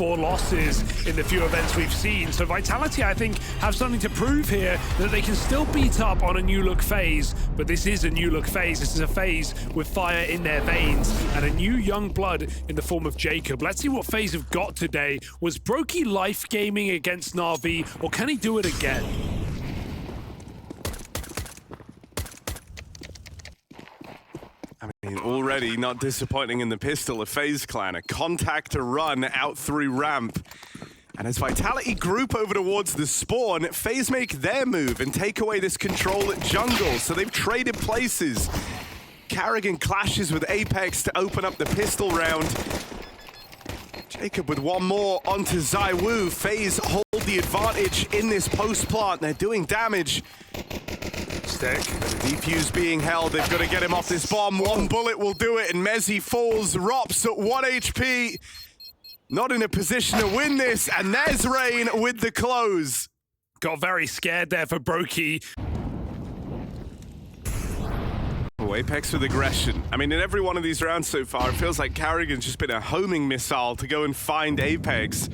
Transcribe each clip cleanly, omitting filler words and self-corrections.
4 losses in the few events we've seen. So Vitality, I think, have something to prove here that they can still beat up on a new look FaZe, but this is a new look FaZe. This is a FaZe with fire in their veins and a new young blood in the form of Jacob. Let's see what FaZe have got today. Was Brokey life gaming against Na'Vi, or can he do it again? Already not disappointing in the pistol of FaZe Clan. A contact to run out through ramp. And as Vitality group over towards the spawn, FaZe make their move and take away this control at jungle. So they've traded places. Carrigan clashes with Apex to open up the pistol round. Jacob with one more onto ZywOo. FaZe hold the advantage in this post plant. They're doing damage. Stick. Defuse being held. They've got to get him off this bomb. One bullet will do it, and Mezzi falls. Rops at 1 HP. Not in a position to win this, and there's Rain with the close. Got very scared there for Brokey. Oh, Apex with aggression. I mean, in every one of these rounds so far, it feels like Carrigan's just been a homing missile to go and find Apex.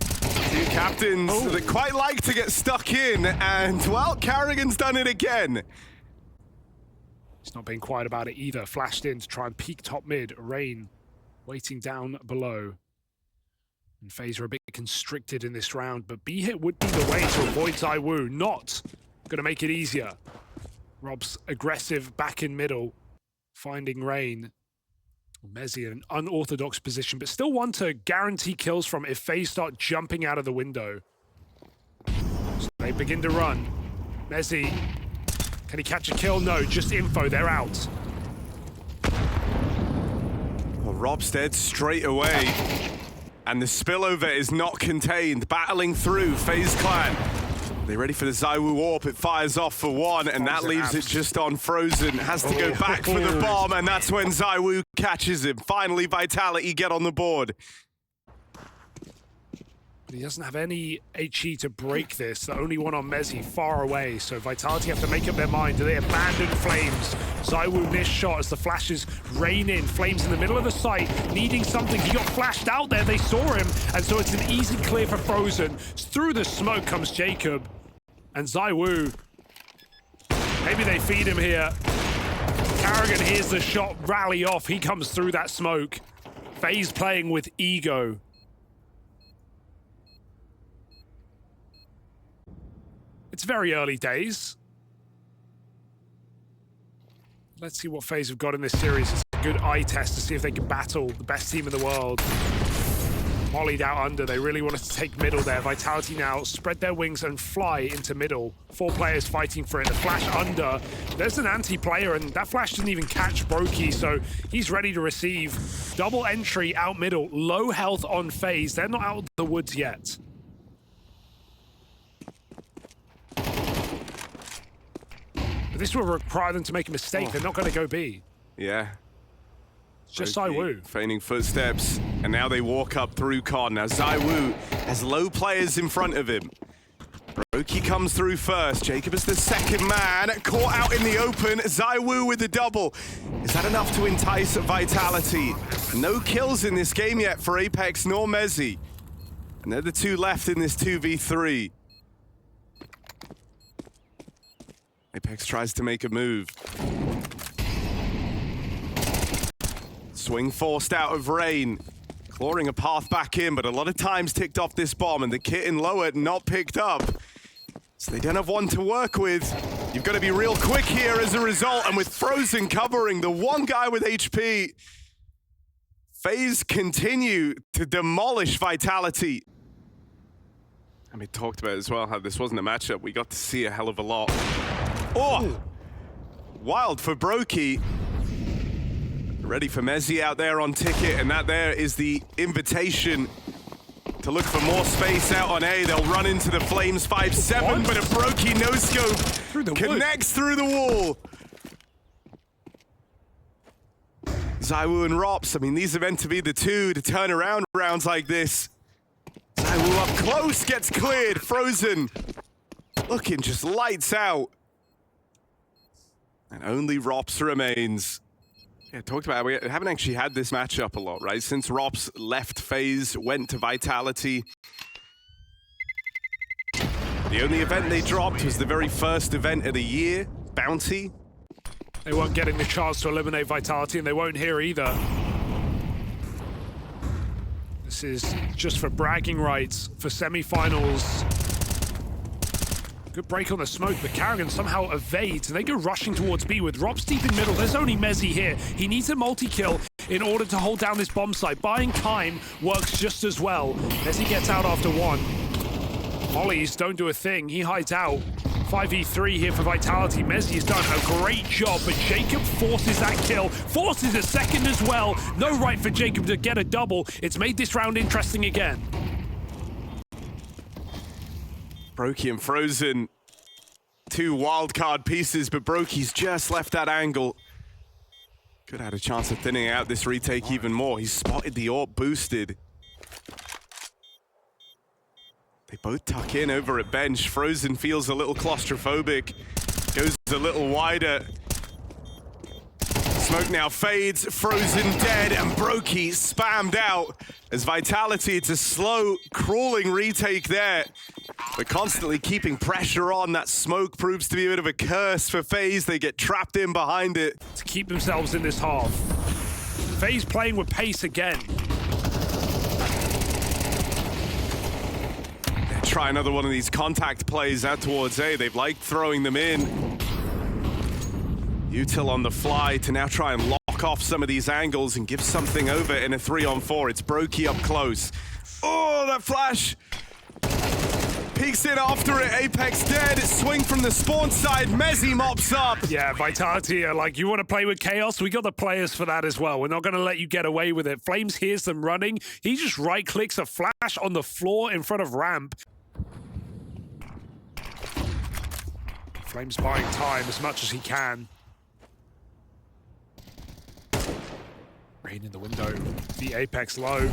Two captains that quite like to get stuck in, and, well, Carrigan's done it again. He's not being quiet about it either. Flashed in to try and peek top mid. Rain waiting down below. And FaZe are a bit constricted in this round, but B-hit would be the way to avoid ZywOo. Not going to make it easier. Rob's aggressive back in middle, finding Rain. Mezzi in an unorthodox position, but still one to guarantee kills from if FaZe start jumping out of the window. So they begin to run. Mezzi, can he catch a kill? No, just info, they're out. Well, Rob's dead straight away. And the spillover is not contained. Battling through FaZe Clan. They ready for the ZywOo AWP. It fires off for one, and that leaves it just on Frozen. Has to go back for the bomb, and that's when ZywOo catches him. Finally, Vitality get on the board. He doesn't have any HE to break this. The only one on Mezzi far away. So Vitality have to make up their mind. Do they abandon Flames? ZywOo missed shot as the flashes rain in. Flames in the middle of the site, needing something. He got flashed out there. They saw him. And so it's an easy clear for Frozen. Through the smoke comes Jacob. And ZywOo. Maybe they feed him here. Carrigan hears the shot rally off. He comes through that smoke. FaZe playing with ego. It's very early days. Let's see what FaZe have got in this series. It's a good eye test to see if they can battle the best team in the world. Mollied out under. They really wanted to take middle there. Vitality now spread their wings and fly into middle. 4 players fighting for it. The flash under. There's an anti-player, and that flash didn't even catch Brokey, so he's ready to receive. Double entry out middle. Low health on FaZe. They're not out of the woods yet. But this will require them to make a mistake. They're not going to go B. Yeah. It's just ZywOo. Feigning footsteps, and now they walk up through Con. Now ZywOo has low players in front of him. Brokey comes through first. Jacob is the second man. Caught out in the open. ZywOo with the double. Is that enough to entice Vitality? No kills in this game yet for Apex nor Mezzi. And they're the 2 left in this 2v3. Apex tries to make a move. Swing forced out of Rain. Clawing a path back in, but a lot of times ticked off this bomb, and the kitten lowered, not picked up. So they don't have one to work with. You've got to be real quick here as a result, and with Frozen covering the one guy with HP, FaZe continue to demolish Vitality. And we talked about as well how this wasn't a matchup. We got to see a hell of a lot. Oh! Wild for Brokey. Ready for Mezzi out there on ticket, and that there is the invitation to look for more space out on A. They'll run into the Flames 5-7, but a Brokey no-scope connects through the wall. ZywOo and Rops, I mean, these are meant to be the 2 to turn around rounds like this. ZywOo up close, gets cleared. Frozen looking just lights out. And only Rops remains. Yeah, talked about it. We haven't actually had this matchup a lot, right? Since Rops left FaZe, went to Vitality. The only event they dropped was the very first event of the year, Bounty. They weren't getting the chance to eliminate Vitality, and they won't here either. This is just for bragging rights for semi-finals. Good break on the smoke, but Karrigan somehow evades, and they go rushing towards B with Rops deep in middle. There's only Mezzy here. He needs a multi-kill in order to hold down this bomb site. Buying time works just as well. Mezzy gets out after one. Mollies don't do a thing. He hides out. 5v3 here for Vitality. Mezzy has done a great job, but Jacob forces that kill, forces a second as well. No right for Jacob to get a double. It's made this round interesting again. Brokey and Frozen, two wildcard pieces, but Brokey's just left that angle. Could have had a chance of thinning out this retake even more. He's spotted the AWP boosted. They both tuck in over at bench. Frozen feels a little claustrophobic, goes a little wider. Smoke now fades, Frozen dead, and Brokey spammed out as Vitality, it's a slow, crawling retake there. But constantly keeping pressure on. That smoke proves to be a bit of a curse for FaZe. They get trapped in behind it. To keep themselves in this half. FaZe playing with pace again. Try another one of these contact plays out towards A. They've liked throwing them in. Util on the fly to now try and lock off some of these angles and give something over in a 3-on-4. It's Brokey up close. Oh, that flash! Peeks in after it, Apex dead. Swing from the spawn side, Mezzy mops up. Yeah, Vitality are like, you want to play with chaos? We got the players for that as well. We're not going to let you get away with it. Flames hears them running. He just right-clicks a flash on the floor in front of ramp. Flames buying time as much as he can. Rain in the window, the Apex low.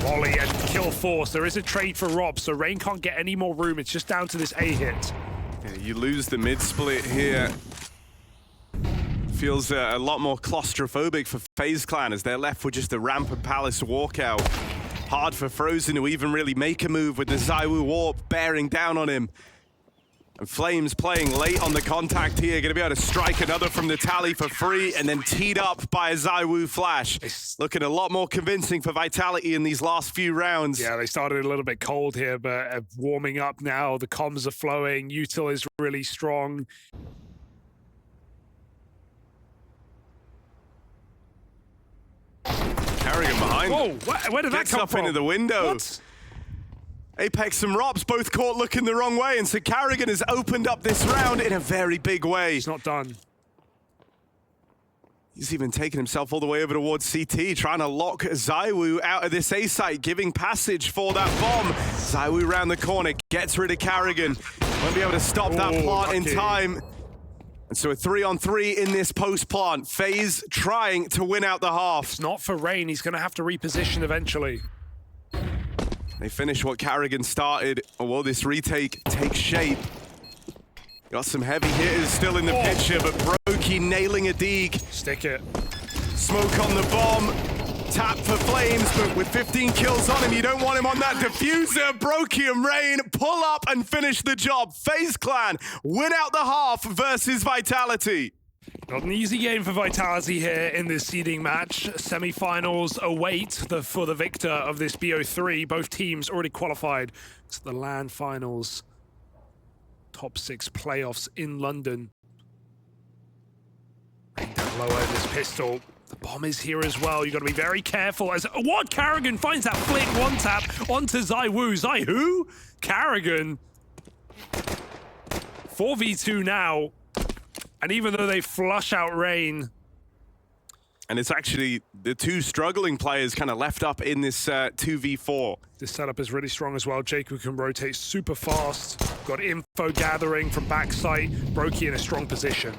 Volley and kill force. There is a trade for Rob, so Rain can't get any more room. It's just down to this A hit. Yeah, you lose the mid split here. Feels a lot more claustrophobic for FaZe Clan as they're left with just a ramp and palace walkout. Hard for Frozen to even really make a move with the ZywOo warp bearing down on him. And Flames playing late on the contact here, gonna be able to strike another from the tally for free and then teed up by a ZywOo flash. Looking a lot more convincing for Vitality in these last few rounds. Yeah, they started a little bit cold here, but warming up now. The comms are flowing. Util is really strong. Karrigan behind. Whoa, where did that come from? Into the window. What? Apex and Rops both caught looking the wrong way, and so Karrigan has opened up this round in a very big way. He's not done. He's even taken himself all the way over towards CT, trying to lock ZywOo out of this A site, giving passage for that bomb. ZywOo round the corner, gets rid of Karrigan. Won't be able to stop that plant in time. And so a 3-on-3 in this post plant. FaZe trying to win out the half. It's not for Rain. He's going to have to reposition eventually. They finish what Karrigan started. Oh, well, this retake takes shape. Got some heavy hitters still in the picture, but Brokey nailing a deeg. Stick it. Smoke on the bomb. Tap for Flames, but with 15 kills on him, you don't want him on that diffuser. Brokey and Rain pull up and finish the job. FaZe Clan win out the half versus Vitality. Not an easy game for Vitality here in this seeding match. Semi-finals await for the victor of this BO3. Both teams already qualified to the LAN finals. Top 6 playoffs in London. Rain down lower in this pistol. The bomb is here as well. You've got to be very careful as what Karrigan finds that flick one tap onto ZywOo. ZywOo? Karrigan. 4v2 now. And even though they flush out Rain. And it's actually the two struggling players kind of left up in this 2v4. This setup is really strong as well. Jacob can rotate super fast. Got info gathering from backside. Brokey in a strong position.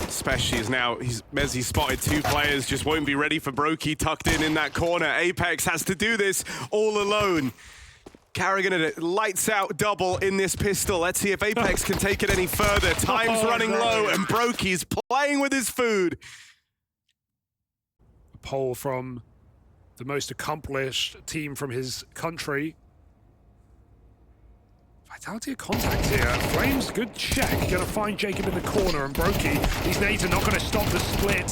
Especially as now Mezzy spotted two players, just won't be ready for Brokey tucked in that corner. Apex has to do this all alone. Carrigan at a lights out double in this pistol. Let's see if Apex can take it any further. Time's running low and Brokey's playing with his food. A poll from the most accomplished team from his country. Vitality of contact here. Flames, good check. Gonna find Jacob in the corner, and Brokey, these nades are not gonna stop the split.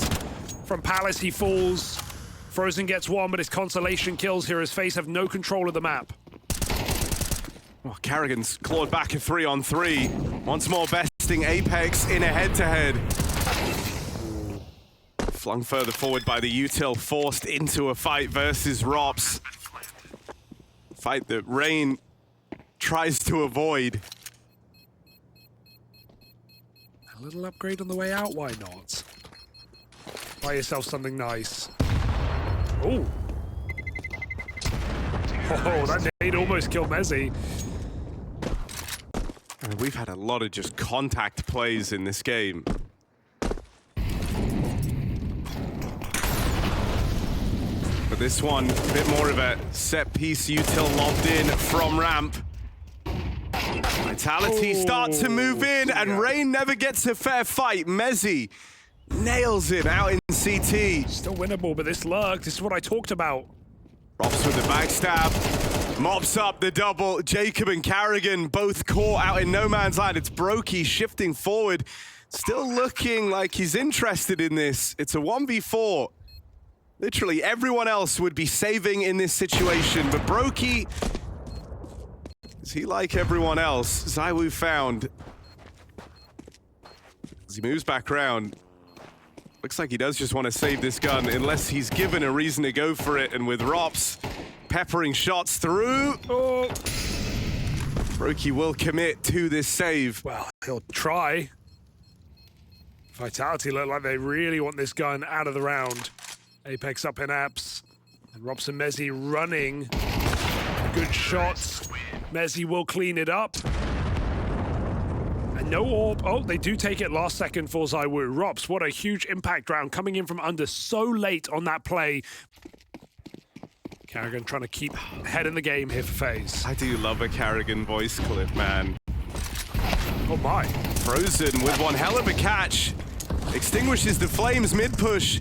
From Palace, he falls. Frozen gets one, but his consolation kills here as FaZe have no control of the map. Oh, Carrigan's clawed back a 3-on-3. Once more besting Apex in a head-to-head. Flung further forward by the util, forced into a fight versus Rops. Fight that Rain tries to avoid. A little upgrade on the way out, why not? Buy yourself something nice. Oh! Oh, that nade almost killed Mezzy. We've had a lot of just contact plays in this game. But this one, a bit more of a set piece util lobbed in from ramp. Vitality start to move in, and Rain never gets a fair fight. Mezzy nails him out in CT. Still winnable, but this lurk, this is what I talked about. Rops with the backstab, mops up the double. Jacob and Carrigan both caught out in no man's land. It's Brokey shifting forward, still looking like he's interested in this. It's a 1v4. Literally everyone else would be saving in this situation, but Brokey, is he like everyone else? ZywOo found. As he moves back around, looks like he does just want to save this gun, unless he's given a reason to go for it. And with Rops peppering shots through, Brokey will commit to this save. Well, he'll try. Vitality look like they really want this gun out of the round. Apex up in apps, and Rops and Mezzy running. Good shots. Mezzy will clean it up. And no orb. Oh, they do take it last second for ZywOo. Rops, what a huge impact round coming in from under so late on that play. Carrigan trying to keep head in the game here for FaZe. I do love a Carrigan voice clip, man. Oh my. Frozen with one hell of a catch. Extinguishes the flames mid-push.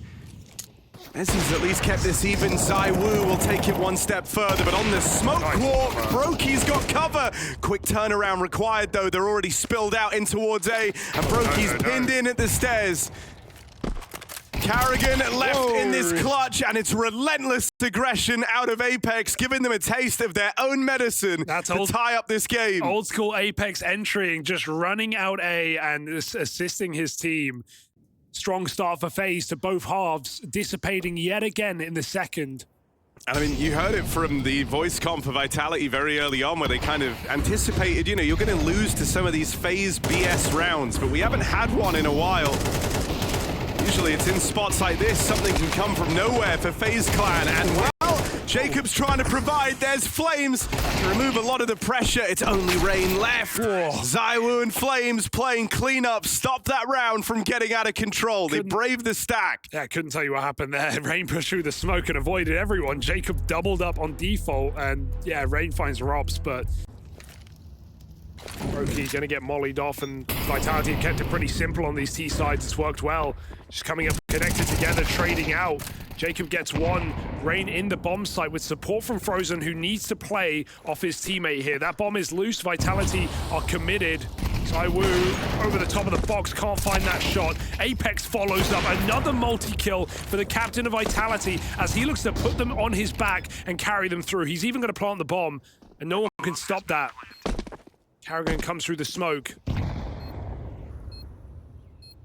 Mezzy's at least kept this even. ZywOo will take it one step further, but on the smoke walk, Brokey's got cover. Quick turnaround required, though. They're already spilled out in towards A, and Brokey's pinned in at the stairs. Carrigan left in this clutch, and it's relentless aggression out of Apex, giving them a taste of their own medicine to tie up this game. Old school Apex entering, just running out A and assisting his team. Strong start for FaZe to both halves, dissipating yet again in the second. And I mean, you heard it from the voice comp for Vitality very early on, where they kind of anticipated, you know, you're going to lose to some of these FaZe BS rounds, but we haven't had one in a while. Usually it's in spots like this, something can come from nowhere for FaZe Clan, and well, Jacob's trying to provide. There's Flames to remove a lot of the pressure. It's only Rain left. ZywOo and Flames playing cleanup, stop that round from getting out of control. They braved the stack. Yeah, I couldn't tell you what happened there. Rain pushed through the smoke and avoided everyone. Jacob doubled up on default, and yeah, Rain finds Rops, but Brokey gonna get mollied off, and Vitality kept it pretty simple on these T sides. It's worked well. Just coming up connected together, trading out. Jacob gets one. Rain in the bomb site with support from Frozen, who needs to play off his teammate here. That bomb is loose. Vitality are committed. ZywOo over the top of the box, can't find that shot. Apex follows up. Another multi-kill for the captain of Vitality as he looks to put them on his back and carry them through. He's even going to plant the bomb, and no one can stop that. Carrigan comes through the smoke.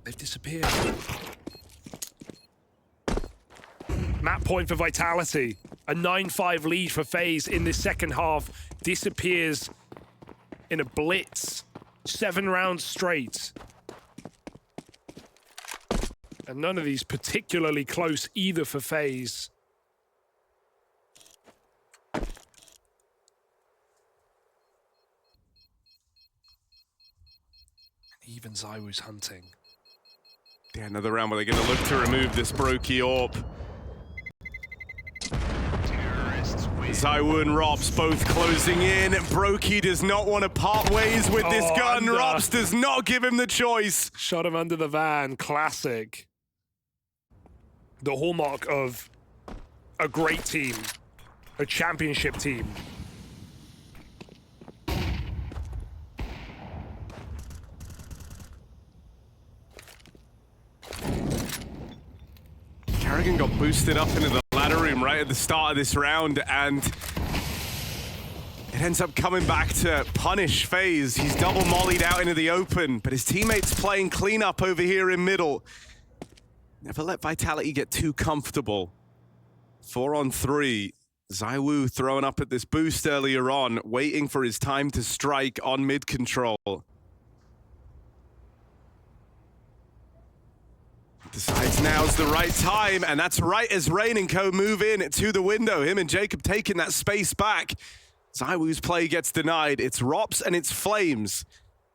They've disappeared. Map point for Vitality. A 9-5 lead for FaZe in this second half. Disappears in a blitz. 7 rounds straight. And none of these particularly close either for FaZe. Even ZywOo's hunting. Yeah, another round where they're going to look to remove this Brokey AWP. ZywOo and Rops both closing in. Brokey does not want to part ways with this gun. Rops does not give him the choice. Shot him under the van. Classic. The hallmark of a great team. A championship team. Carrigan got boosted up into the ladder room right at the start of this round, and it ends up coming back to punish FaZe. He's double mollied out into the open, but his teammates playing cleanup over here in middle. Never let Vitality get too comfortable. 4 on 3. ZywOo throwing up at this boost earlier on, waiting for his time to strike on mid control. Decides now's the right time, and that's right as Rain and Co move in to the window. Him and Jacob taking that space back. ZywOo's play gets denied. It's Rops and it's Flames.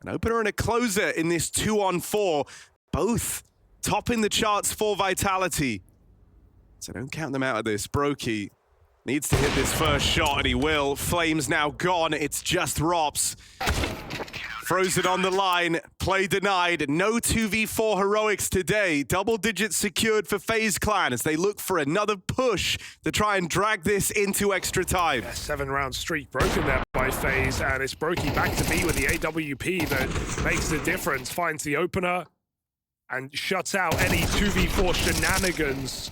An opener and a closer in this 2-on-4. Both topping the charts for Vitality. So don't count them out of this. Brokey needs to hit this first shot, and he will. Flames now gone. It's just Rops. Frozen on the line, play denied. No 2v4 heroics today. Double digits secured for FaZe Clan as they look for another push to try and drag this into extra time. A 7-round streak broken there by FaZe, and it's Brokey back to B with the AWP that makes the difference. Finds the opener and shuts out any 2v4 shenanigans,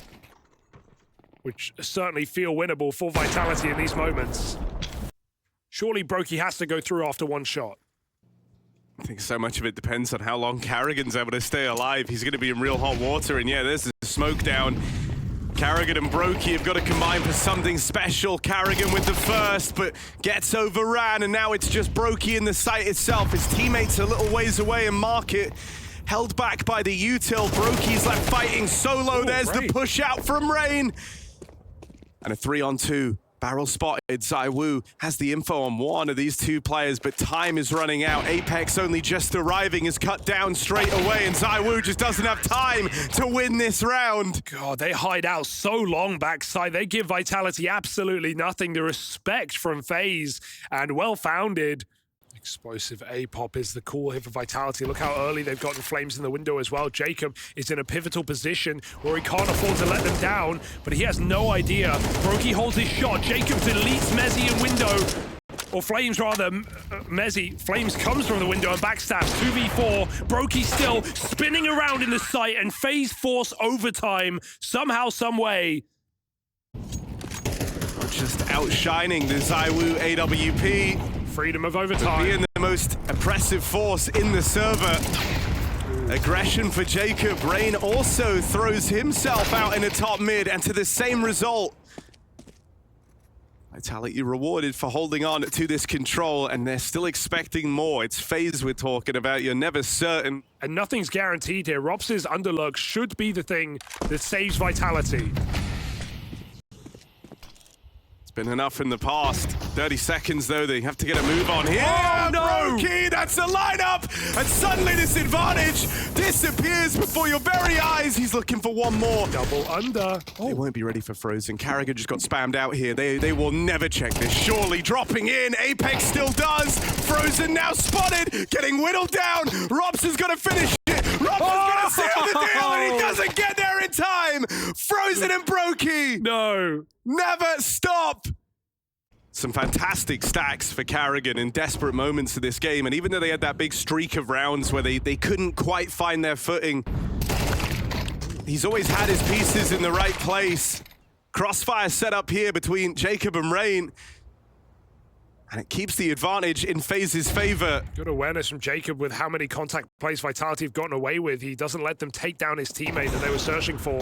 which certainly feel winnable for Vitality in these moments. Surely Brokey has to go through after one shot. I think so much of it depends on how long Carrigan's able to stay alive. He's going to be in real hot water, and yeah, there's the smoke down. Carrigan and Brokey have got to combine for something special. Carrigan with the first, but gets overran, and now it's just Brokey in the site itself. His teammates a little ways away, and Market held back by the util. Brokey's left fighting solo. There's the push out from Rain. And a 3-on-2. Barrel spotted. ZywOo has the info on one of these two players, but time is running out. Apex only just arriving is cut down straight away, and ZywOo just doesn't have time to win this round. God, they hide out so long backside. They give Vitality absolutely nothing. The respect from FaZe, and well-founded. Explosive A-pop is the call here for Vitality. Look how early they've gotten Flames in the window as well. Jacob is in a pivotal position where he can't afford to let them down, but he has no idea. Brokey holds his shot. Jacob deletes Mezzy in window. Or Flames rather, Mezzy. Flames comes from the window and backstabs. 2v4. Brokey still spinning around in the site, and FaZe force overtime somehow, some way. Just outshining the ZywOo AWP. Freedom of overtime. Being the most oppressive force in the server. Aggression for Jacob. Rain also throws himself out in a top mid, and to the same result. Vitality rewarded for holding on to this control, and they're still expecting more. It's FaZe we're talking about. You're never certain. And nothing's guaranteed here. Rops' underlook should be the thing that saves Vitality. Been enough in the past. 30 seconds though, they have to get a move on here. Oh no! Brokey, that's the lineup! And suddenly this advantage disappears before your very eyes. He's looking for one more. Double under. They won't be ready for Frozen. Carrigan just got spammed out here. They will never check this. Surely dropping in. Apex still does. Frozen now spotted. Getting whittled down. Rops is going to finish it. Rops is going to seal the deal, and he doesn't get there in time. Frozen and Brokey. No. Never stop. Some fantastic stacks for Carrigan in desperate moments of this game, and even though they had that big streak of rounds where they couldn't quite find their footing, he's always had his pieces in the right place. Crossfire set up here between Jacob and Rain, and it keeps the advantage in FaZe's favor. Good awareness from Jacob with how many contact plays Vitality have gotten away with. He doesn't let them take down his teammate that they were searching for.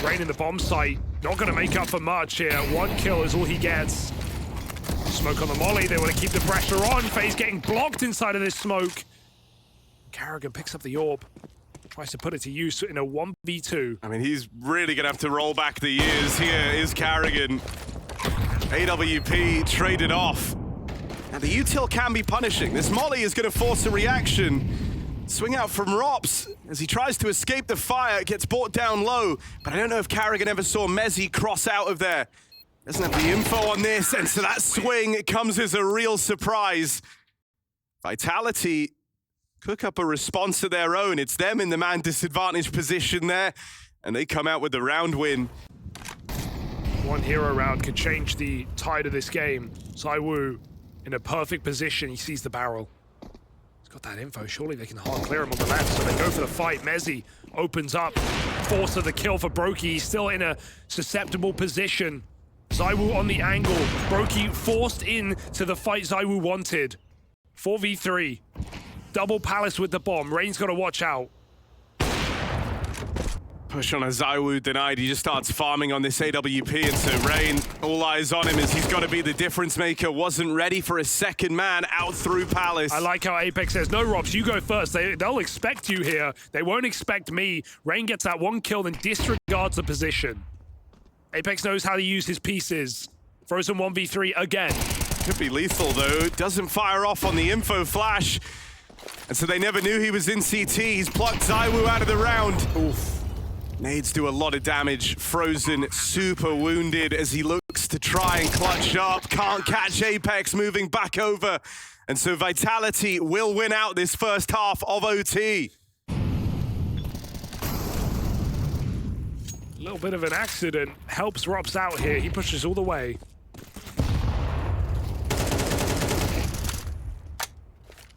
Rain in the bomb site, not going to make up for much here. One kill is all he gets. Smoke on the molly, they want to keep the pressure on. FaZe getting blocked inside of this smoke. Carrigan picks up the orb. Tries to put it to use in a 1v2. I mean, he's really going to have to roll back the years. Here is Carrigan. AWP traded off. Now the util can be punishing. This molly is going to force a reaction. Swing out from Rops as he tries to escape the fire. It gets brought down low. But I don't know if Carrigan ever saw Mezzy cross out of there. Doesn't have the info on this, and so that swing, it comes as a real surprise. Vitality cook up a response to their own. It's them in the man disadvantaged position there, and they come out with the round win. One hero round could change the tide of this game. ZywOo in a perfect position. He sees the barrel. He's got that info. Surely they can hard clear him on the left, so they go for the fight. Mezzi opens up, force of the kill for Brokey. He's still in a susceptible position. ZywOo on the angle. Brokey forced in to the fight ZywOo wanted. 4v3. Double Palace with the bomb. Rain's got to watch out. Push on a ZywOo denied. He just starts farming on this AWP, and so Rain, all eyes on him as he's got to be the difference maker. Wasn't ready for a second man out through Palace. I like how Apex says, no, Robs, you go first. They'll expect you here. They won't expect me. Rain gets that one kill, then disregards the position. Apex knows how to use his pieces. Frozen 1v3 again. Could be lethal, though. Doesn't fire off on the info flash. And so they never knew he was in CT. He's plucked ZywOo out of the round. Oof. Nades do a lot of damage. Frozen super wounded as he looks to try and clutch up. Can't catch Apex, moving back over. And so Vitality will win out this first half of OT. A little bit of an accident helps Robs out here. He pushes all the way.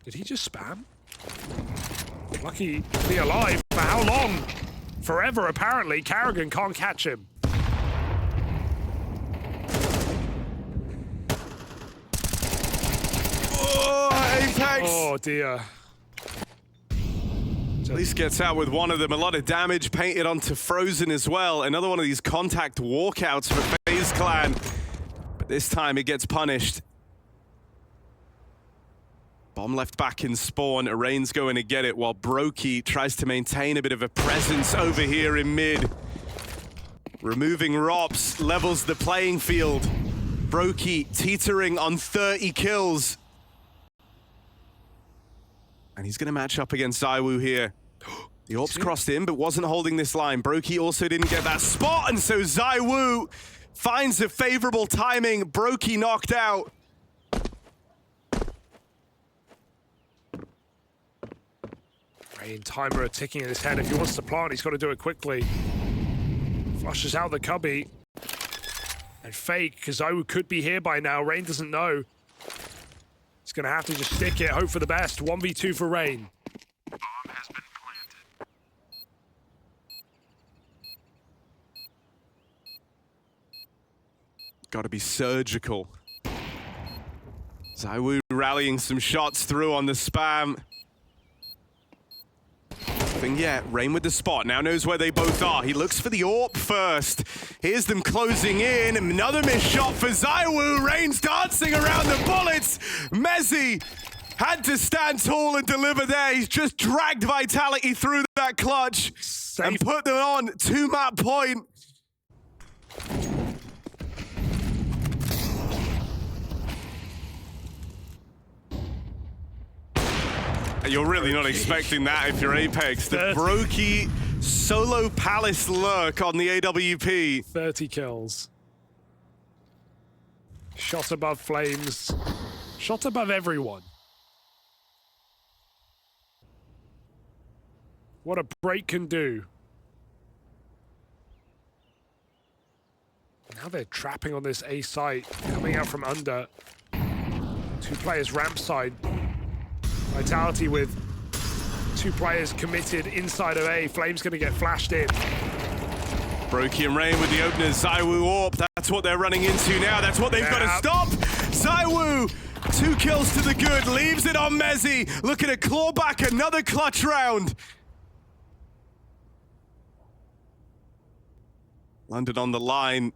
Did he just spam? Lucky to be alive. For how long? Forever, apparently. Carrigan can't catch him. Oh, Apex! Oh, dear. At least gets out with one of them. A lot of damage painted onto Frozen as well. Another one of these contact walkouts for FaZe Clan. But this time it gets punished. Bomb left back in spawn. Rain's going to get it while Brokey tries to maintain a bit of a presence over here in mid. Removing Rops levels the playing field. Brokey teetering on 30 kills. And he's going to match up against ZywOo here. The AWP's crossed in, but wasn't holding this line. Brokey also didn't get that spot, and so ZywOo finds a favorable timing. Brokey knocked out. Rain, timer ticking in his head. If he wants to plant, he's got to do it quickly. Flushes out the cubby. And fake, because ZywOo could be here by now. Rain doesn't know. He's going to have to just stick it, hope for the best. 1v2 for Rain. Bomb has been planted. Got to be surgical. ZywOo rallying some shots through on the spam. Yeah, Rain with the spot. Now knows where they both are. He looks for the AWP first. Here's them closing in. Another missed shot for ZywOo. Rain's dancing around the bullets. Mezzi had to stand tall and deliver there. He's just dragged Vitality through that clutch and put them on 2-map point. You're really not expecting that if you're Apex. The Brokey solo Palace lurk on the AWP. 30 kills. Shot above Flames. Shot above everyone. What a break can do. Now they're trapping on this A site, coming out from under. 2 players ramp side. Vitality with 2 players committed inside of A. Flame's going to get flashed in. Brokey and Rain with the openers. ZywOo AWP. That's what they're running into now. That's what they've got to stop. ZywOo, 2 kills to the good. Leaves it on Mezzi. Looking to claw back another clutch round. London on the line.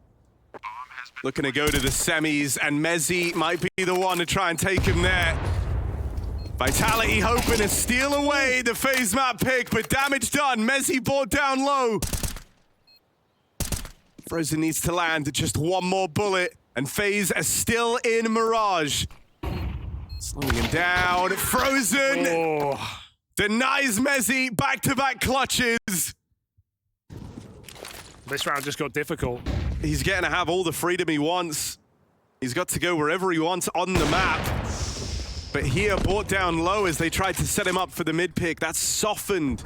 Looking to go to the semis, and Mezzi might be the one to try and take him there. Vitality hoping to steal away the FaZe map pick, but damage done. Mezzi brought down low. Frozen needs to land just one more bullet, and FaZe are still in Mirage. Slowing him down. Frozen denies Mezzi back-to-back clutches. This round just got difficult. He's getting to have all the freedom he wants. He's got to go wherever he wants on the map. But here, brought down low as they tried to set him up for the mid pick. That's softened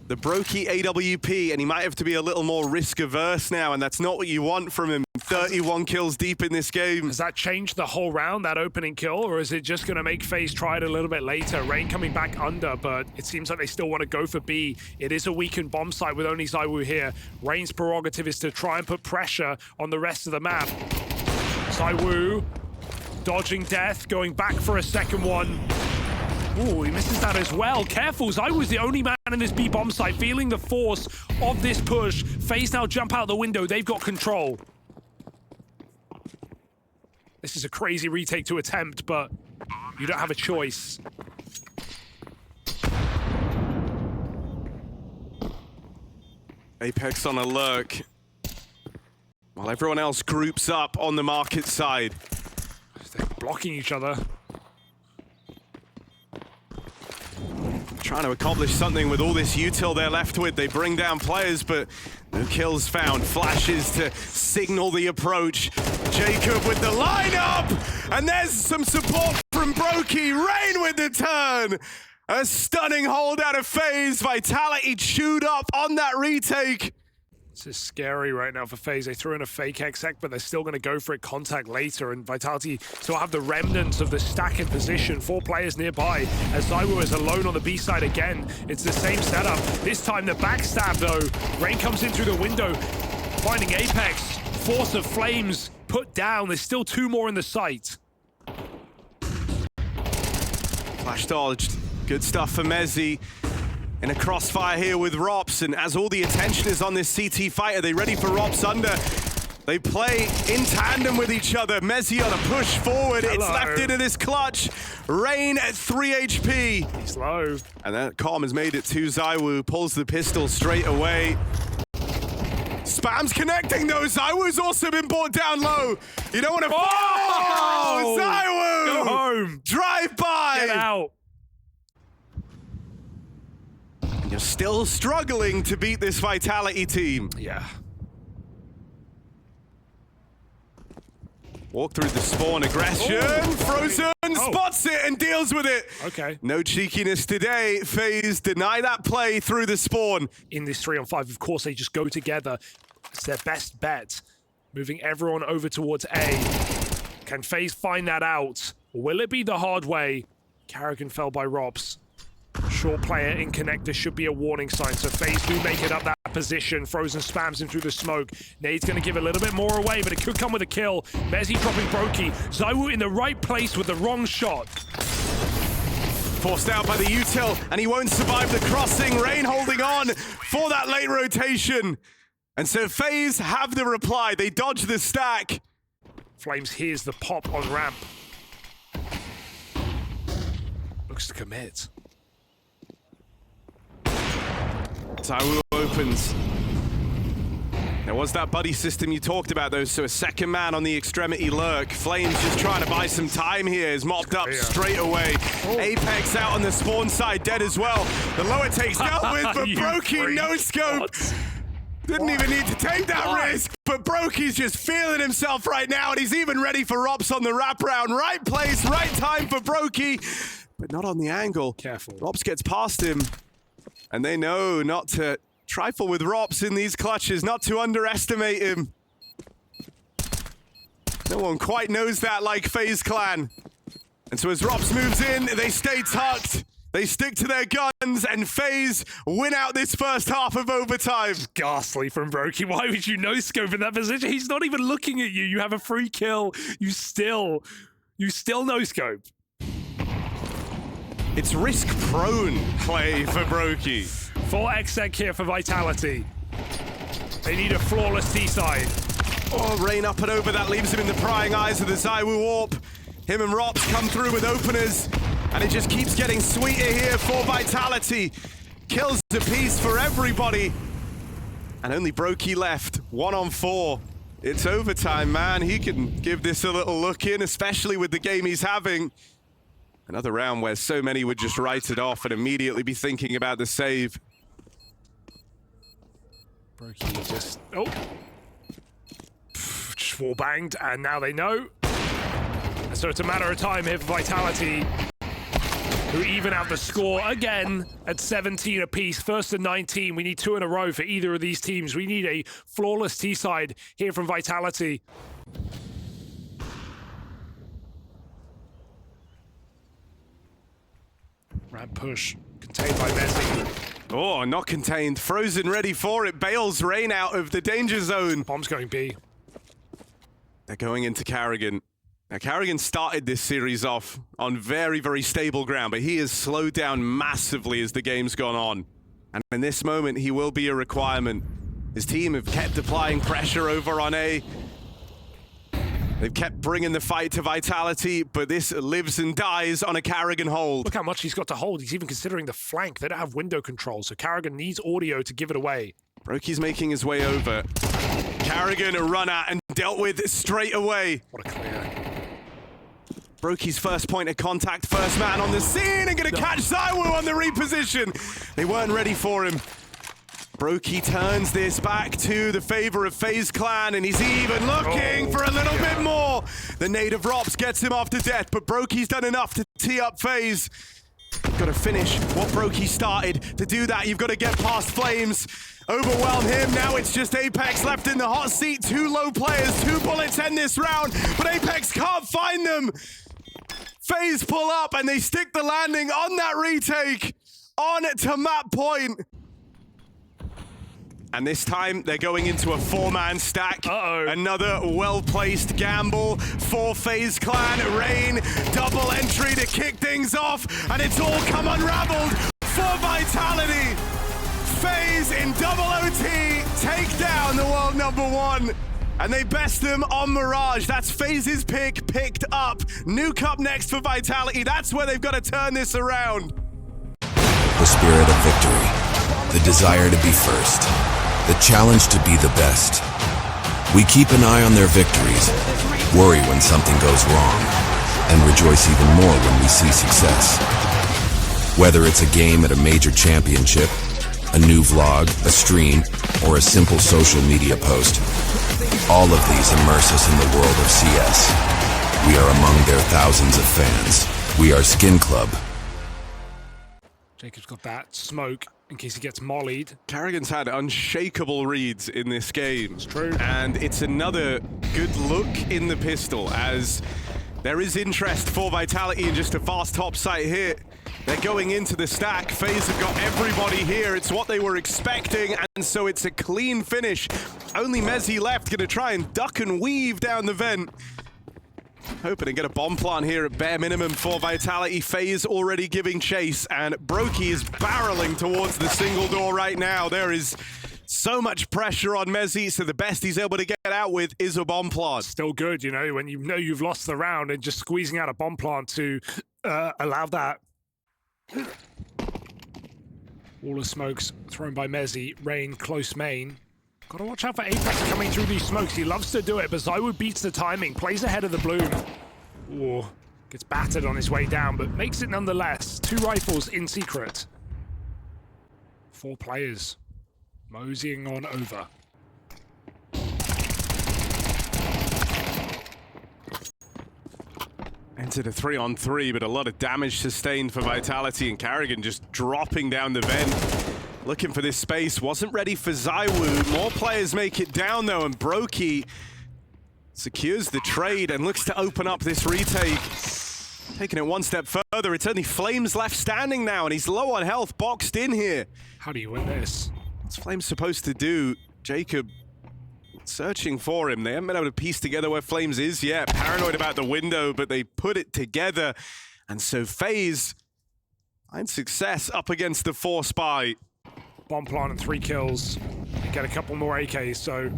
the Brokey AWP, and he might have to be a little more risk averse now, and that's not what you want from him. 31 kills deep in this game. Has that changed the whole round, that opening kill, or is it just going to make FaZe try it a little bit later? Rain coming back under, but it seems like they still want to go for B. It is a weakened bomb site with only ZywOo here. Rain's prerogative is to try and put pressure on the rest of the map. ZywOo dodging death, going back for a second one. Ooh, he misses that as well. Careful, ZywOo's the only man in this B bomb site, feeling the force of this push. FaZe now jump out the window. They've got control. This is a crazy retake to attempt, but you don't have a choice. Apex on a lurk, while everyone else groups up on the market side. They're blocking each other. Trying to accomplish something with all this util they're left with. They bring down players, but no kills found. Flashes to signal the approach. Jacob with the lineup, and there's some support from Brokey. Rain with the turn. A stunning hold out of FaZe. Vitality chewed up on that retake. This is scary right now for FaZe. They threw in a fake exec, but they're still going to go for it contact later, and Vitality still have the remnants of the stack in position. 4 players nearby as ZywOo is alone on the B side again. It's the same setup. This time the backstab though. Rain comes in through the window, finding Apex. Force of Flames put down. There's still 2 more in the site. Flash dodged. Good stuff for Mezzi. In a crossfire here with Rops, and as all the attention is on this CT fight, are they ready for Rops under? They play in tandem with each other. Mezzi on a push forward. Hello. It's left into this clutch. Rain at 3 HP. He's low. And that Calm has made it to ZywOo. Pulls the pistol straight away. Spam's connecting though. ZywOo's also been brought down low. You don't want to... Oh! ZywOo! Go home. Drive by! Get out. You're still struggling to beat this Vitality team. Yeah. Walk through the spawn aggression. Frozen spots it and deals with it. Okay. No cheekiness today. FaZe deny that play through the spawn. In this 3-on-5, of course, they just go together. It's their best bet. Moving everyone over towards A. Can FaZe find that out? Will it be the hard way? Carrigan fell by Robs. Short player in connector should be a warning sign, so FaZe do make it up that position. Frozen spams him through the smoke. Nade's going to give a little bit more away, but it could come with a kill. Mezzi dropping Brokey. ZywOo in the right place with the wrong shot. Forced out by the util, and he won't survive the crossing. Rain holding on for that late rotation. And so FaZe have the reply. They dodge the stack. Flames hears the pop on ramp. Looks to commit. ZywOo opens. There was that buddy system you talked about, though, so a second man on the extremity lurk. Flames just trying to buy some time here. Is mopped up straight away. Apex out on the spawn side, dead as well. The lower take's dealt with, but Brokey no scope. Didn't even need to take that risk, but Brokey's just feeling himself right now, and he's even ready for Rops on the wraparound. Right place, right time for Brokey, but not on the angle. Careful. Rops gets past him. And they know not to trifle with Rops in these clutches, not to underestimate him. No one quite knows that like FaZe Clan. And so as Rops moves in, they stay tucked, they stick to their guns, and FaZe win out this first half of overtime. Ghastly from Brokey. Why would you no-scope in that position? He's not even looking at you. You have a free kill. You still no-scope. It's risk-prone play for Brokey. 4 exec here for Vitality. They need a flawless T-side. Oh, Rain up and over. That leaves him in the prying eyes of the ZywOo Warp. Him and Rops come through with openers, and it just keeps getting sweeter here for Vitality. Kills a piece for everybody. And only Brokey left, 1-on-4. It's overtime, man. He can give this a little look in, especially with the game he's having. Another round where so many would just write it off and immediately be thinking about the save. Brokey just, oh. Just wall banged, and now they know. And so it's a matter of time here for Vitality, who even out the score again at 17 apiece. First and 19. We need 2 in a row for either of these teams. We need a flawless T-side here from Vitality. Ramp push, contained by Messi. Oh, not contained. Frozen, ready for it. Bails Rain out of the danger zone. Bomb's going B. They're going into Carrigan. Now, Carrigan started this series off on very, very stable ground, but he has slowed down massively as the game's gone on. And in this moment, he will be a requirement. His team have kept applying pressure over on A. They've kept bringing the fight to Vitality, but this lives and dies on a Carrigan hold. Look how much he's got to hold. He's even considering the flank. They don't have window control, so Carrigan needs audio to give it away. Brokey's making his way over. Carrigan a run at and dealt with straight away. What a clear. Brokey's first point of contact, first man on the scene, and gonna catch Zywoo on the reposition. They weren't ready for him. Brokey turns this back to the favor of FaZe Clan, and he's even looking for a little bit more. The nade of Rops gets him off to death, but Brokey's done enough to tee up FaZe. You've got to finish what Brokey started. To do that, you've got to get past Flames, overwhelm him. Now it's just Apex left in the hot seat. 2 low players, 2 bullets end this round, but Apex can't find them. FaZe pull up, and they stick the landing on that retake. On to map point. And this time, they're going into a 4-man stack. Another well-placed gamble for FaZe Clan. Rain, double entry to kick things off, and it's all come unraveled for Vitality. FaZe in double OT take down the world #1. And they best them on Mirage. That's FaZe's pick, picked up. Nuke up next for Vitality. That's where they've got to turn this around. The spirit of victory, the desire to be first, the challenge to be the best. We keep an eye on their victories, worry when something goes wrong, and rejoice even more when we see success. Whether it's a game at a major championship, a new vlog, a stream, or a simple social media post, all of these immerse us in the world of CS. We are among their thousands of fans. We are Skin Club. Jacob's got that smoke in case he gets mollied. Carrigan's had unshakable reads in this game. It's true. And it's another good look in the pistol as there is interest for Vitality in just a fast top site hit. They're going into the stack. FaZe have got everybody here. It's what they were expecting, and so it's a clean finish. Only Messi left, gonna try and duck and weave down the vent. Hoping to get a bomb plant here at bare minimum for Vitality. FaZe already giving chase, and Brokey is barreling towards the single door right now. There is so much pressure on Messi, so the best he's able to get out with is a bomb plant. Still good, you know, when you know you've lost the round and just squeezing out a bomb plant to allow that. Wall of smokes thrown by Messi. Rain, close main. Gotta watch out for Apex coming through these smokes. He loves to do it, but Zywoo beats the timing. Plays ahead of the bloom. Ooh, gets battered on his way down, but makes it nonetheless. 2 rifles in secret. 4 players moseying on over. Entered a 3-on-3, but a lot of damage sustained for Vitality, and Carrigan just dropping down the vent. Looking for this space, wasn't ready for Zywoo. More players make it down though, and Brokey secures the trade and looks to open up this retake. Taking it one step further, it's only Flames left standing now, and he's low on health, boxed in here. How do you win this? What's Flames supposed to do? Jacob searching for him. They haven't been able to piece together where Flames is yet. Paranoid about the window, but they put it together. And so FaZe finds success up against the 4 spy. Bomb plant and 3 kills. They get a couple more AKs, so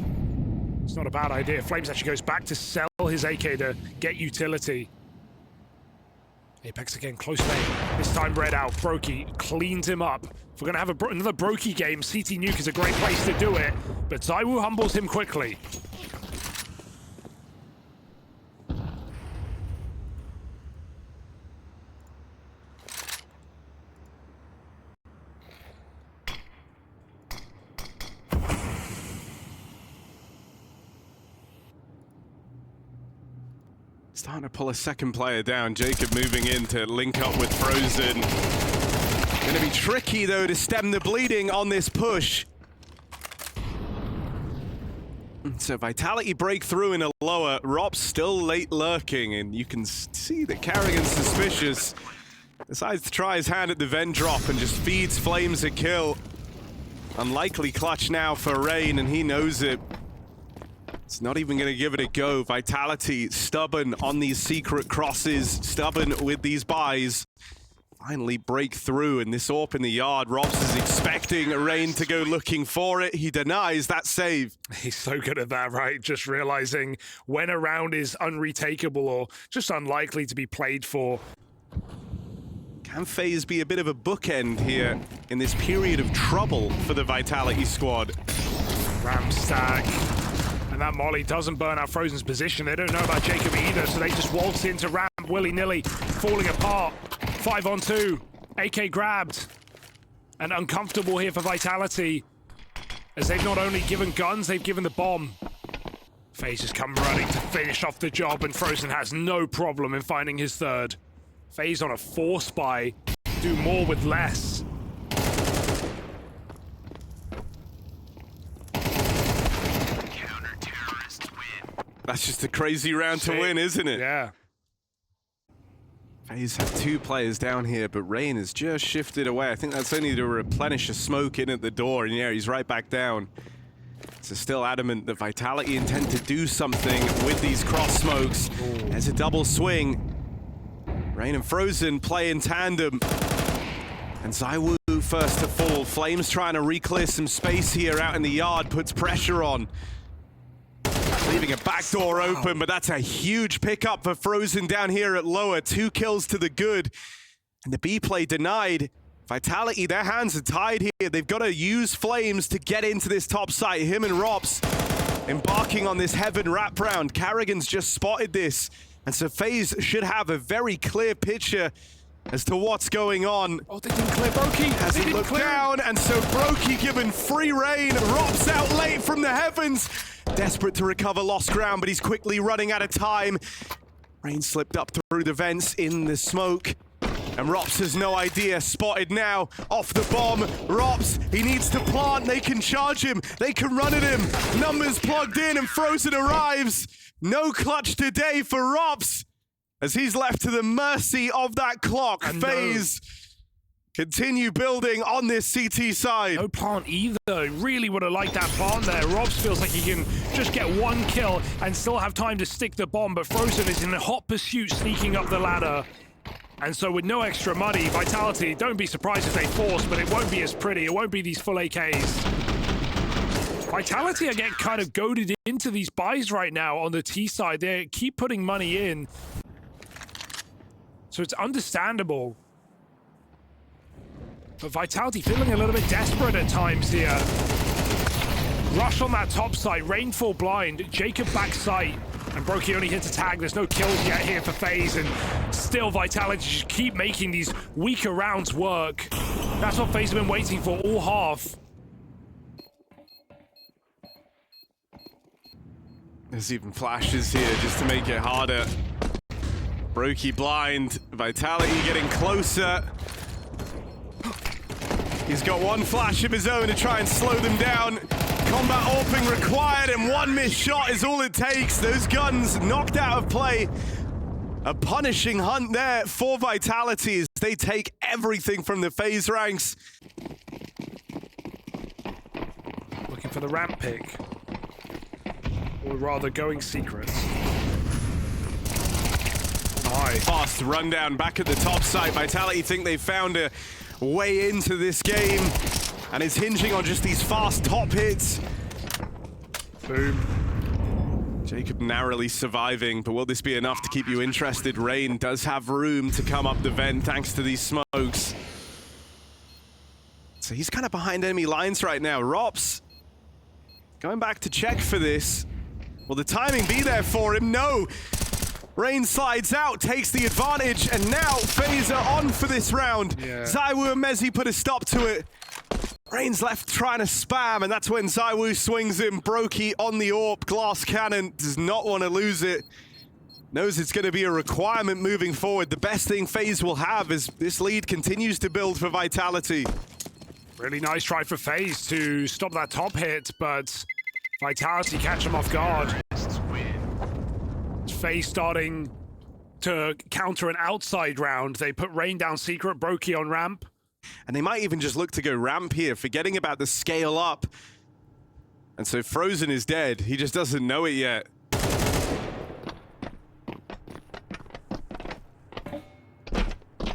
it's not a bad idea. Flames actually goes back to sell his AK to get utility. Apex again, close main. This time red out. Brokey cleans him up. If we're going to have another Brokey game, CT Nuke is a great place to do it, but Zywoo humbles him quickly. Starting to pull a second player down. Jacob moving in to link up with Frozen. Gonna be tricky though to stem the bleeding on this push. So Vitality break through in a lower. Rop's still late lurking, and you can see that Carrigan's suspicious. Decides to try his hand at the vent drop and just feeds Flames a kill. Unlikely clutch now for Rain, and he knows it. It's not even going to give it a go. Vitality stubborn on these secret crosses, stubborn with these buys. Finally break through, and this AWP in the yard. Robs is expecting Rain to go looking for it. He denies that save. He's so good at that, right? Just realizing when a round is unretakeable or just unlikely to be played for. Can FaZe be a bit of a bookend here in this period of trouble for the Vitality squad? Ramp stack. And that molly doesn't burn out Frozen's position. They don't know about Jacob either, so they just waltz into ramp willy-nilly, falling apart. 5-on-2. AK grabbed. And uncomfortable here for Vitality, as they've not only given guns, they've given the bomb. FaZe has come running to finish off the job, and Frozen has no problem in finding his third. FaZe on a force buy, do more with less. Counter-terrorists win. That's just a crazy round to win, isn't it? Yeah. FaZe have two players down here, but Rain has just shifted away. I think that's only to replenish a smoke in at the door, and yeah, he's right back down. So still adamant that Vitality intend to do something with these cross smokes. Ooh. There's a double swing. Rain and Frozen play in tandem. And ZywOo first to fall. Flames trying to re-clear some space here out in the yard, puts pressure on. Leaving a back door open, but that's a huge pickup for Frozen down here at lower. 2 kills to the good. And the B play denied. Vitality, their hands are tied here. They've got to use Flames to get into this top site. Him and Rops embarking on this Heaven wraparound. Carrigan's just spotted this. And so FaZe should have a very clear picture as to what's going on. Oh, they didn't clear Brokey. Hasn't looked down, and so Brokey given free reign. Rops out late from the heavens. Desperate to recover lost ground, but he's quickly running out of time. Rain slipped up through the vents in the smoke. And Rops has no idea. Spotted now, off the bomb. Rops, he needs to plant. They can charge him. They can run at him. Numbers plugged in, and Frozen arrives. No clutch today for Rops, as he's left to the mercy of that clock. And FaZe continue building on this CT side. No plant either. Really would have liked that plant there. Robs feels like he can just get 1 kill and still have time to stick the bomb, but Frozen is in a hot pursuit, sneaking up the ladder. And so with no extra money, Vitality, don't be surprised if they force, but it won't be as pretty. It won't be these full AKs. Vitality are getting kind of goaded into these buys right now on the T side. They keep putting money in. So it's understandable. But Vitality feeling a little bit desperate at times here. Rush on that top side, Rainfall blind, Jacob back sight, and Brokey only hits a tag. There's no kills yet here for FaZe, and still Vitality just keep making these weaker rounds work. That's what FaZe have been waiting for all half. There's even flashes here just to make it harder. Brokey blind, Vitality getting closer. He's got 1 flash of his own to try and slow them down. Combat AWPing required, and 1 missed shot is all it takes. Those guns knocked out of play. A punishing hunt there for Vitality as they take everything from the FaZe ranks. Looking for the ramp pick. Or rather going secret. Nice. Fast rundown back at the top side. Vitality think they found a way into this game, and it's hinging on just these fast top hits. Boom. Jacob narrowly surviving, but will this be enough to keep you interested? Rain does have room to come up the vent thanks to these smokes. So he's kind of behind enemy lines right now. Rops going back to check for this. Will the timing be there for him? No. Rain slides out, takes the advantage, and now FaZe are on for this round. Yeah. ZywOo and Mezzi put a stop to it. Rain's left trying to spam, and that's when ZywOo swings him. Brokey on the AWP. Glass cannon does not want to lose it. knows it's going to be a requirement moving forward. The best thing FaZe will have is this lead continues to build for Vitality. Really nice try for FaZe to stop that top hit, but Vitality catch him off guard. FaZe starting to counter an outside round. They put Rain down secret, Brokey on ramp. And they might even just look to go ramp here, forgetting about the scale up. And so Frozen is dead. He just doesn't know it yet.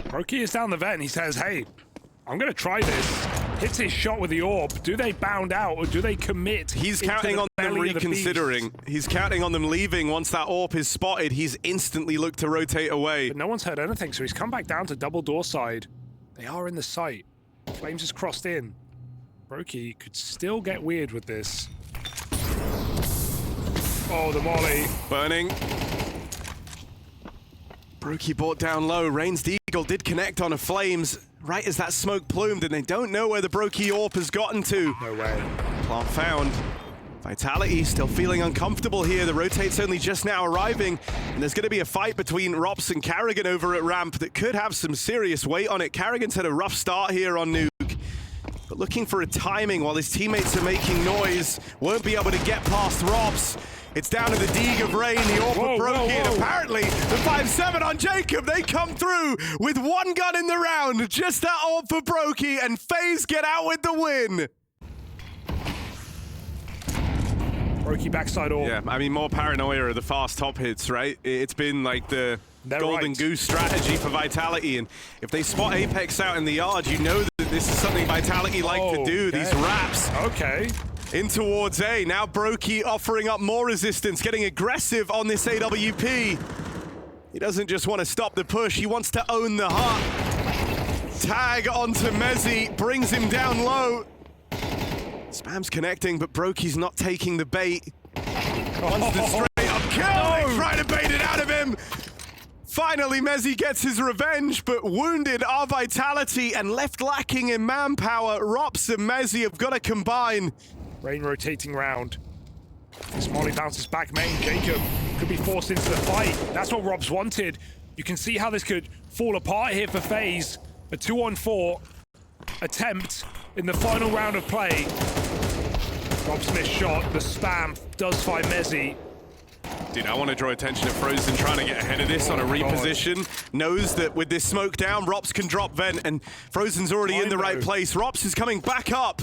Brokey is down the vent and he says, hey, I'm going to try this. Hits his shot with the orb. Do they bound out or do they commit? He's counting on them reconsidering. He's counting on them leaving. Once that orb is spotted, he's instantly looked to rotate away. But no one's heard anything, so he's come back down to double door side. They are in the site. Flames has crossed in. Brokey could still get weird with this. Oh, the molly. Burning. Brokey brought down low. Rain's Deagle did connect on a Flames right as that smoke plumed, and they don't know where the Brokey AWP has gotten to. No way. Plant found. Vitality still feeling uncomfortable here. The rotate's only just now arriving, and there's going to be a fight between Rops and Carrigan over at ramp that could have some serious weight on it. Carrigan's had a rough start here on Nuke, but looking for a timing while his teammates are making noise. Won't be able to get past Rops. It's down to the Deeg of Rain, the AWP of Brokey, and apparently the 5-7 on Jacob. They come through with one gun in the round. Just that AWP for Brokey, and FaZe get out with the win. Brokey backside AWP. Yeah, I mean, more paranoia of the fast top hits, right? It's been like the golden goose strategy for Vitality, and if they spot Apex out in the yard, you know that this is something Vitality like to do, these wraps. Okay. In towards A. Now Brokey offering up more resistance, getting aggressive on this AWP. He doesn't just want to stop the push, he wants to own the hut. Tag onto Mezzi, brings him down low. Spam's connecting, but Brokey's not taking the bait. Wants the straight up kill. They try to bait it out of him. Finally, Mezzi gets his revenge, but wounded are Vitality and left lacking in manpower. Rops and Mezzi have got to combine. Rain rotating round. This molly bounces back main. Jacob could be forced into the fight. That's what Robs wanted. You can see how this could fall apart here for FaZe. A 2-on-4 attempt in the final round of play. Robs missed shot. The spam does find Mezzi. Dude, I want to draw attention to Frozen trying to get ahead of this on a reposition. Knows that with this smoke down, Rops can drop vent, and Frozen's already in the right place. Rops is coming back up.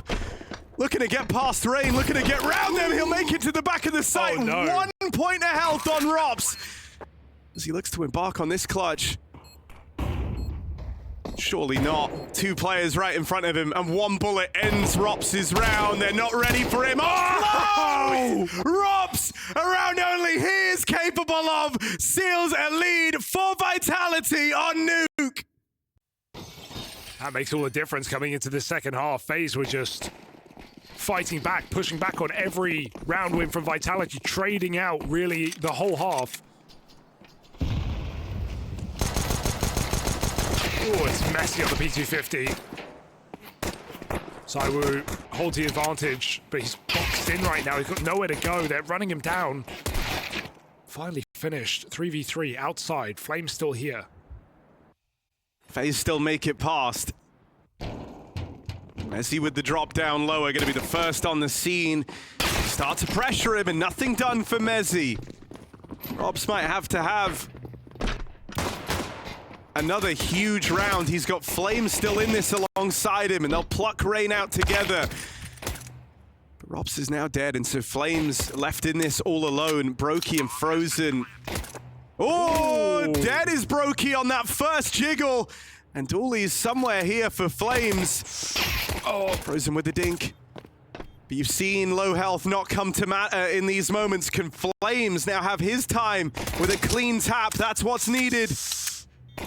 Looking to get past Rain, looking to get round them. He'll make it to the back of the site. 1 point of health on Rops as he looks to embark on this clutch. Surely not. 2 players right in front of him, and 1 bullet ends Rops' round. They're not ready for him. Oh! Rops, a round only he is capable of, seals a lead for Vitality on Nuke. That makes all the difference coming into the second half. FaZe were just fighting back, pushing back on every round win from Vitality, trading out really the whole half. Oh, it's messy on the P250. Saiwu holds the advantage, but he's boxed in right now. He's got nowhere to go. They're running him down. Finally finished. 3v3 outside. Flame's still here. FaZe still make it past. Messi with the drop down low are going to be the first on the scene. Start to pressure him, and nothing done for Mezzi. Robs might have to have another huge round. He's got Flames still in this alongside him, and they'll pluck Rain out together. But Robs is now dead, and so Flames left in this all alone. Brokey and Frozen. Oh, dead is Brokey on that first jiggle. And Dooley's somewhere here for Flames. Oh, Frozen with the dink. But you've seen low health not come to matter in these moments. Can Flames now have his time with a clean tap? That's what's needed.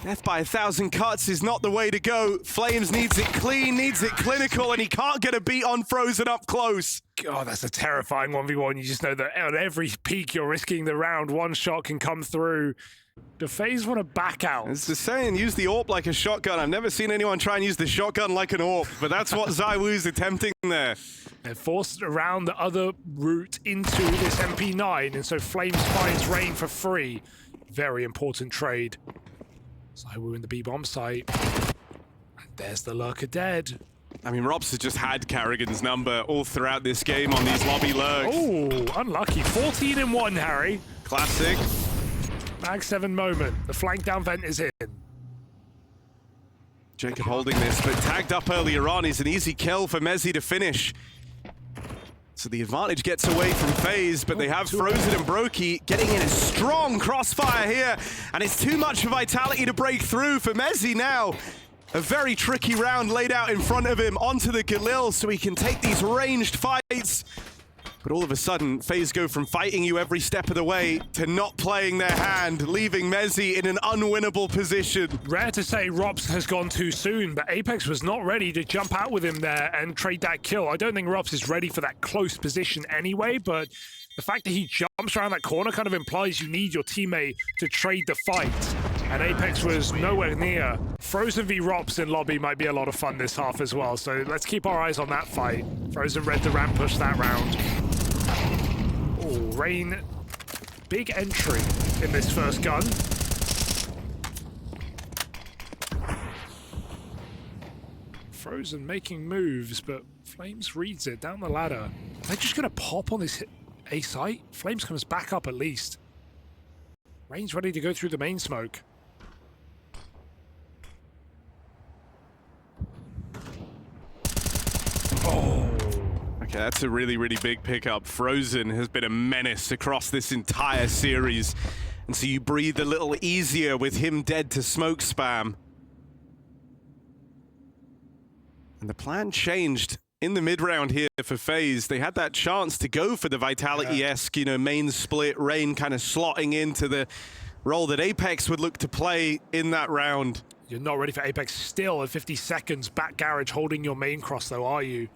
Death by 1,000 cuts is not the way to go. Flames needs it clean, needs it clinical, and he can't get a beat on Frozen up close. God, that's a terrifying 1v1. You just know that at every peak you're risking the round. One shot can come through. Do FaZe want to back out? It's the saying, use the AWP like a shotgun. I've never seen anyone try and use the shotgun like an AWP, but that's what Zywoo's attempting there. They're forced around the other route into this MP9, and so Flames finds Rain for free. very important trade. Zywoo in the B-bomb site. And there's the lurker dead. I mean, Robs has just had Carrigan's number all throughout this game on these lobby lurks. Oh, unlucky. 14 in 1, Harry. Classic. Mag 7 moment. The flank down vent is in. Jacob holding this, but tagged up earlier on is an easy kill for Mezzi to finish. So the advantage gets away from FaZe, but they have Frozen and Brokey getting in a strong crossfire here, and it's too much for Vitality to break through for Mezzi now. A very tricky round laid out in front of him onto the Galil so he can take these ranged fights. But all of a sudden, FaZe go from fighting you every step of the way to not playing their hand, leaving Mezzi in an unwinnable position. Rare to say Robs has gone too soon, but Apex was not ready to jump out with him there and trade that kill. I don't think Robs is ready for that close position anyway, but the fact that he jumps around that corner kind of implies you need your teammate to trade the fight. And Apex was nowhere near. Frozen v Robs in lobby might be a lot of fun this half as well, so let's keep our eyes on that fight. Frozen read the ramp push that round. Oh, Rain, big entry in this first gun. Frozen making moves, but Flames reads it down the ladder. They're just gonna pop on this A site. Flames comes back up at least. Rain's ready to go through the main smoke. Oh. Okay, that's a really, really big pickup. Frozen has been a menace across this entire series. And so you breathe a little easier with him dead to smoke spam. And the plan changed in the mid-round here for FaZe. They had that chance to go for the Vitality-esque, you know, main split, Rain kind of slotting into the role that Apex would look to play in that round. You're not ready for Apex still at 50 seconds. Back garage holding your main cross though, are you?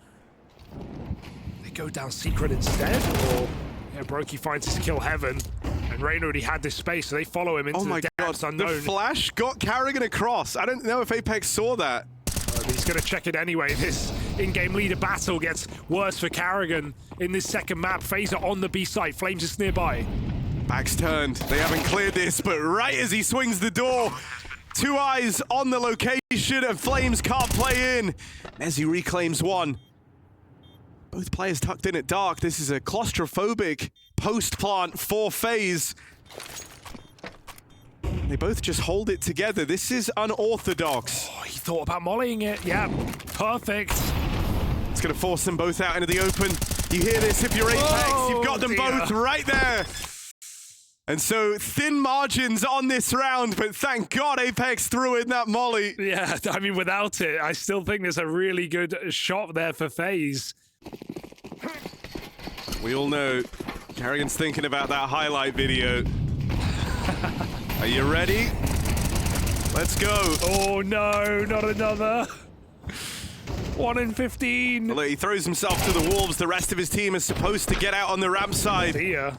They go down secret instead, or yeah, Brokey finds his kill heaven, and Rain already had this space, so they follow him into the depths unknown. The flash got Carrigan across. I don't know if Apex saw that. He's going to check it anyway. This in-game leader battle gets worse for Carrigan in this second map. FaZe are on the B site. Flames is nearby. Back's turned. They haven't cleared this, but right as he swings the door, two eyes on the location, and Flames can't play in. Mezzi reclaims one. Both players tucked in at dark. This is a claustrophobic post-plant for FaZe. They both just hold it together. This is unorthodox. Oh, he thought about mollying it. Yeah, perfect. It's going to force them both out into the open. You hear this if you're Apex. You've got them both right there. And so thin margins on this round, but thank God Apex threw in that molly. Yeah, I mean, without it, I still think there's a really good shot there for FaZe. We all know Carrigan's thinking about that highlight video. Are you ready? Let's go. Oh no, not another. 1 in 15. Well, he throws himself to the wolves. The rest of his team is supposed to get out on the ramp side. Here.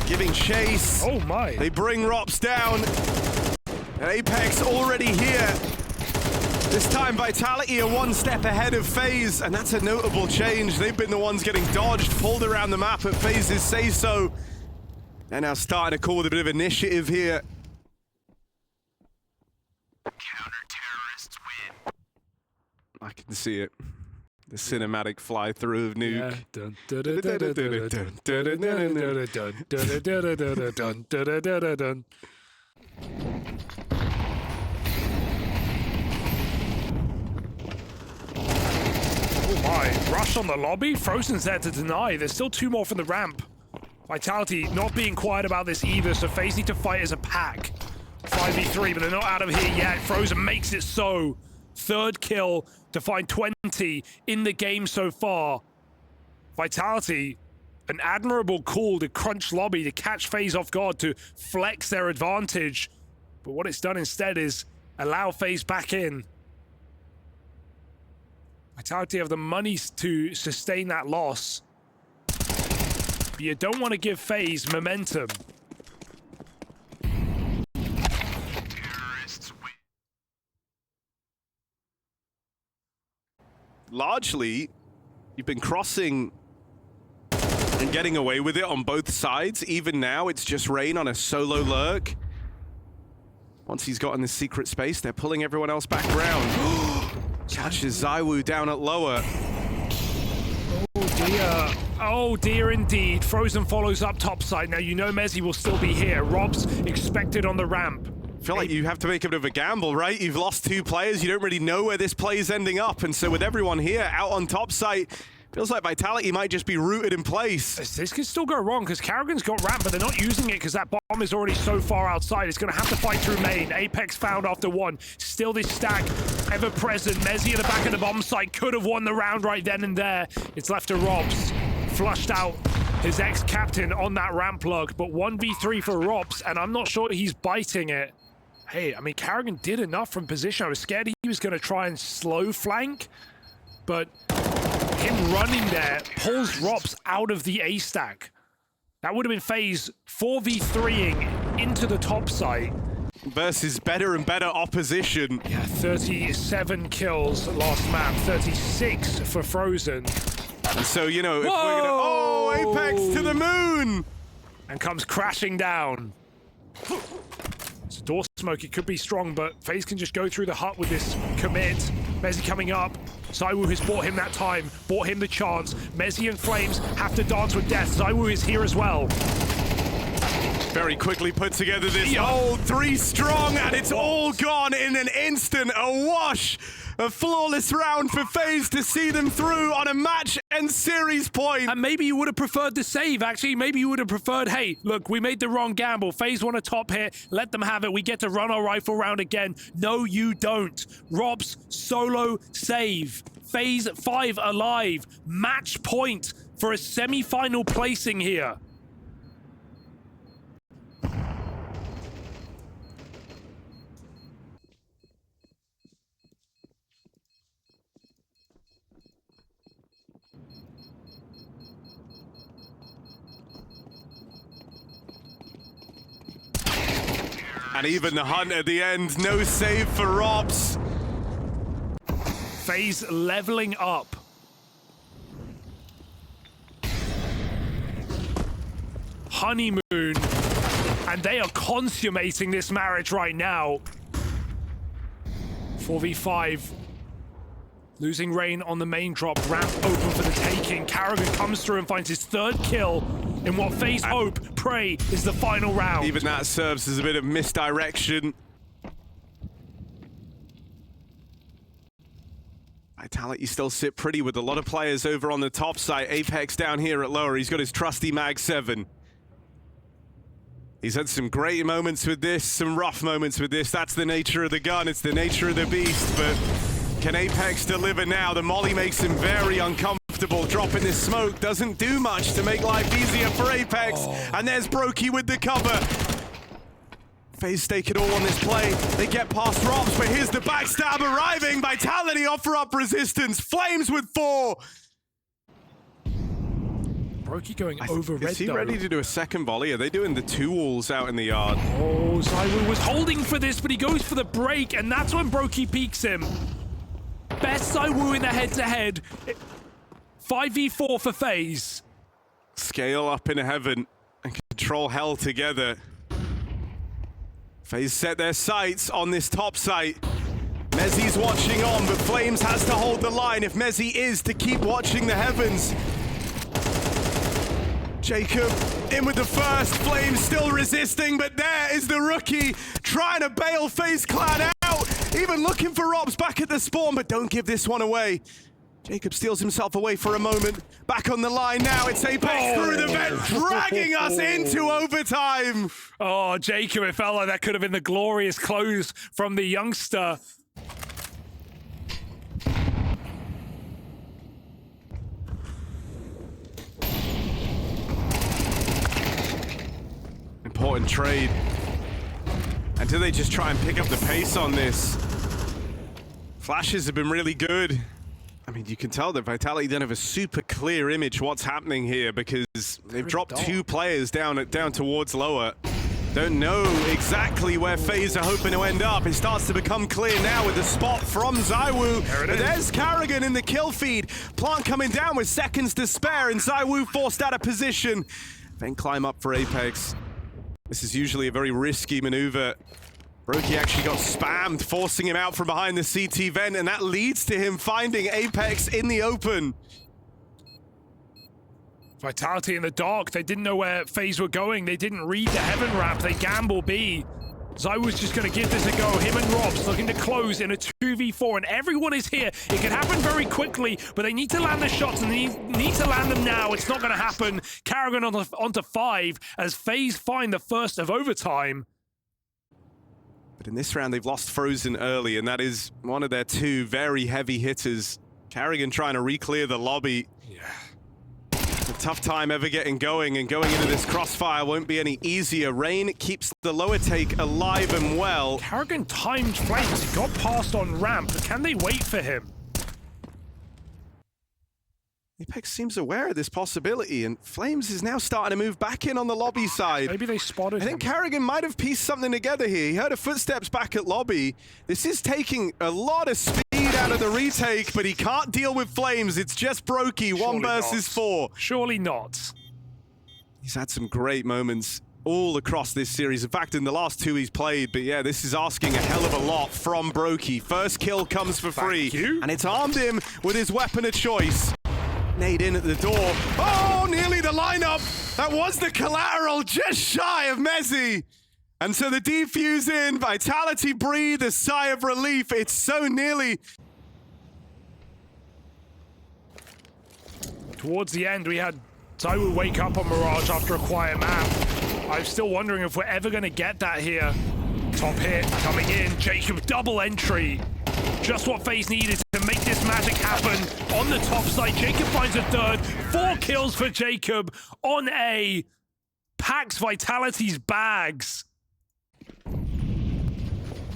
Giving chase. Oh my. They bring Rops down. And Apex already here. This time Vitality are one step ahead of FaZe, and that's a notable change. They've been the ones getting dodged, pulled around the map at FaZe's say-so. They're now starting to call with a bit of initiative here. Counter-terrorists win. I can see it. The cinematic fly-through of Nuke. Oh my, rush on the lobby? Frozen's there to deny. There's still 2 more from the ramp. Vitality not being quiet about this either, so FaZe need to fight as a pack. 5v3, but they're not out of here yet. Frozen makes it so. 3rd kill to find 20 in the game so far. Vitality, an admirable call to crunch lobby, to catch FaZe off guard, to flex their advantage. But what it's done instead is allow FaZe back in. Vitality have the money to sustain that loss. But you don't want to give FaZe momentum. Terrorists win. Largely, you've been crossing and getting away with it on both sides. Even now, it's just Rain on a solo lurk. Once he's got in this secret space, they're pulling everyone else back around. Catches ZywOo down at lower. Oh dear. Oh dear indeed. Frozen follows up topside. Now you know Mezzy will still be here. Rob's expected on the ramp. I feel like you have to make a bit of a gamble, right? You've lost 2 players. You don't really know where this play is ending up. And so with everyone here out on top site, feels like Vitality might just be rooted in place. This could still go wrong because Karrigan's got ramp, but they're not using it because that bomb is already so far outside. It's going to have to fight through main. Apex found after 1. Still this stack ever present. Mezzy at the back of the bomb site could have won the round right then and there. It's left to Robs. Flushed out his ex-captain on that ramp plug, but 1v3 for Robs, and I'm not sure he's biting it. Hey, I mean, Karrigan did enough from position. I was scared he was going to try and slow flank, but him running there pulls Robs out of the A stack. That would have been FaZe 4v3ing into the top site. Versus better and better opposition. Yeah, 37 kills last map, 36 for Frozen. And so, you know, if we're gonna... Oh, Apex to the moon! And comes crashing down. It's a door smoke, it could be strong, but FaZe can just go through the hut with this commit. Mezzy coming up. ZywOo has bought him that time, bought him the chance. Mezzy and Flames have to dance with death. ZywOo is here as well. Very quickly put together this old 3 strong, and it's all gone in an instant. A wash. A flawless round for FaZe to see them through on a match and series point. And maybe you would have preferred the save, actually. Maybe you would have preferred, hey, look, we made the wrong gamble. FaZe want a top hit. Let them have it. We get to run our rifle round again. No, you don't. Rob's solo save. FaZe 5 alive. Match point for a semi-final placing here. And even the hunt at the end, no save for Robs. FaZe leveling up. Honeymoon. And they are consummating this marriage right now. 4v5. Losing Rain on the main drop. Ramp open for the taking. Karrigan comes through and finds his 3rd kill in what FaZe hope, pray, is the final round. Even that serves as a bit of misdirection. Vitality still sit pretty with a lot of players over on the top side. Apex down here at lower. He's got his trusty Mag 7. He's had some great moments with this, some rough moments with this. That's the nature of the gun. It's the nature of the beast. But can Apex deliver now? The molly makes him very uncomfortable. Dropping this smoke doesn't do much to make life easier for Apex. And there's Brokey with the cover. FaZe stake it all on this play. They get past Robs, but here's the backstab arriving. Vitality offer up resistance. Flames with 4. Brokey going over red, Is he though. ready to do a second volley? Are they doing the 2 walls out in the yard? Oh, ZywOo was holding for this, but he goes for the break, and that's when Brokey peeks him. Best ZywOo in the head-to-head. 5v4 for FaZe. Scale up in heaven and control hell together. FaZe set their sights on this top site. Mezzy's watching on, but Flames has to hold the line if Mezzy is to keep watching the heavens. Jacob in with the first. Flames still resisting, but there is the rookie trying to bail FaZe Clan out. Even looking for Robs back at the spawn, but don't give this one away. Jacob steals himself away for a moment. Back on the line now. It's Apex through the vent, dragging us into overtime. Oh, Jacob, it felt like that could have been the glorious close from the youngster. Important trade. And do they just try and pick up the pace on this? Flashes have been really good. I mean, you can tell that Vitality don't have a super clear image what's happening here because they've dropped 2 players down towards lower. Don't know exactly where FaZe are hoping to end up. It starts to become clear now with the spot from ZywOo. There's Karrigan in the kill feed. Plant coming down with seconds to spare, and ZywOo forced out of position. Then climb up for Apex. This is usually a very risky maneuver. Brokey actually got spammed, forcing him out from behind the CT vent, and that leads to him finding Apex in the open. Vitality in the dark. They didn't know where FaZe were going. They didn't read the heaven wrap. They gamble B. Zywo's just going to give this a go. Him and Robs looking to close in a 2v4, and everyone is here. It can happen very quickly, but they need to land the shots, and they need to land them now. It's not going to happen. Carrigan onto 5 as FaZe find the first of overtime. But in this round, they've lost Frozen early, and that is one of their two very heavy hitters. Carrigan trying to re-clear the lobby. Yeah. A tough time ever getting going, and going into this crossfire won't be any easier. Rain keeps the lower take alive and well. Carrigan timed Flames. He got passed on ramp. Can they wait for him? Apex seems aware of this possibility, and Flames is now starting to move back in on the lobby side. Maybe they spotted I think him. Carrigan might have pieced something together here. He heard of footsteps back at lobby. This is taking a lot of speed out of the retake, but he can't deal with Flames. It's just Brokey, Surely 1 versus 4. Surely not. He's had some great moments all across this series. In fact, in the last 2 he's played, but yeah, this is asking a hell of a lot from Brokey. First kill comes for free, and it's armed him with his weapon of choice. Nade in at the door. Oh, nearly the lineup. That was the collateral, just shy of Mezzy. And so the defuse in, Vitality breathe a sigh of relief. It's so nearly. Towards the end, we had Zywo wake up on Mirage after a quiet map. I'm still wondering if we're ever going to get that here. Top hit coming in. Jacob double entry. Just what FaZe needed to make this magic happen. On the top side, Jacob finds a third. 4 kills for Jacob on A. Packs Vitality's bags.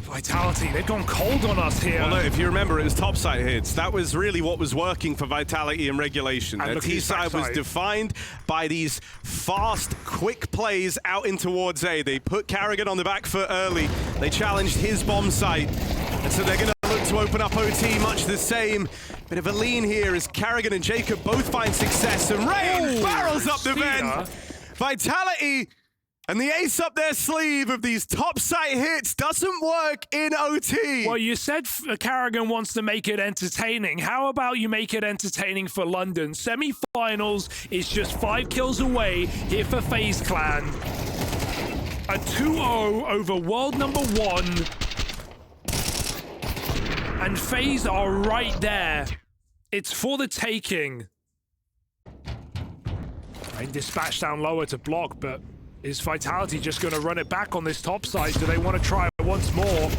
Vitality, they've gone cold on us here. Well, no, if you remember, it was topside hits. That was really what was working for Vitality in regulation. Their T-side was defined by these fast, quick plays out in towards A. They put Carrigan on the back foot early. They challenged his bomb site. And so they're going to look to open up OT much the same. Bit of a lean here as Carrigan and Jacob both find success. And Rain barrels up the vent. Vitality and the ace up their sleeve of these top site hits doesn't work in OT. Well, you said Carrigan wants to make it entertaining. How about you make it entertaining for London? Semi-finals is just 5 kills away here for FaZe Clan. A 2-0 over world number 1. And FaZe are right there. It's for the taking. They dispatch down lower to block, but is Vitality just going to run it back on this top side? Do they want to try it once more?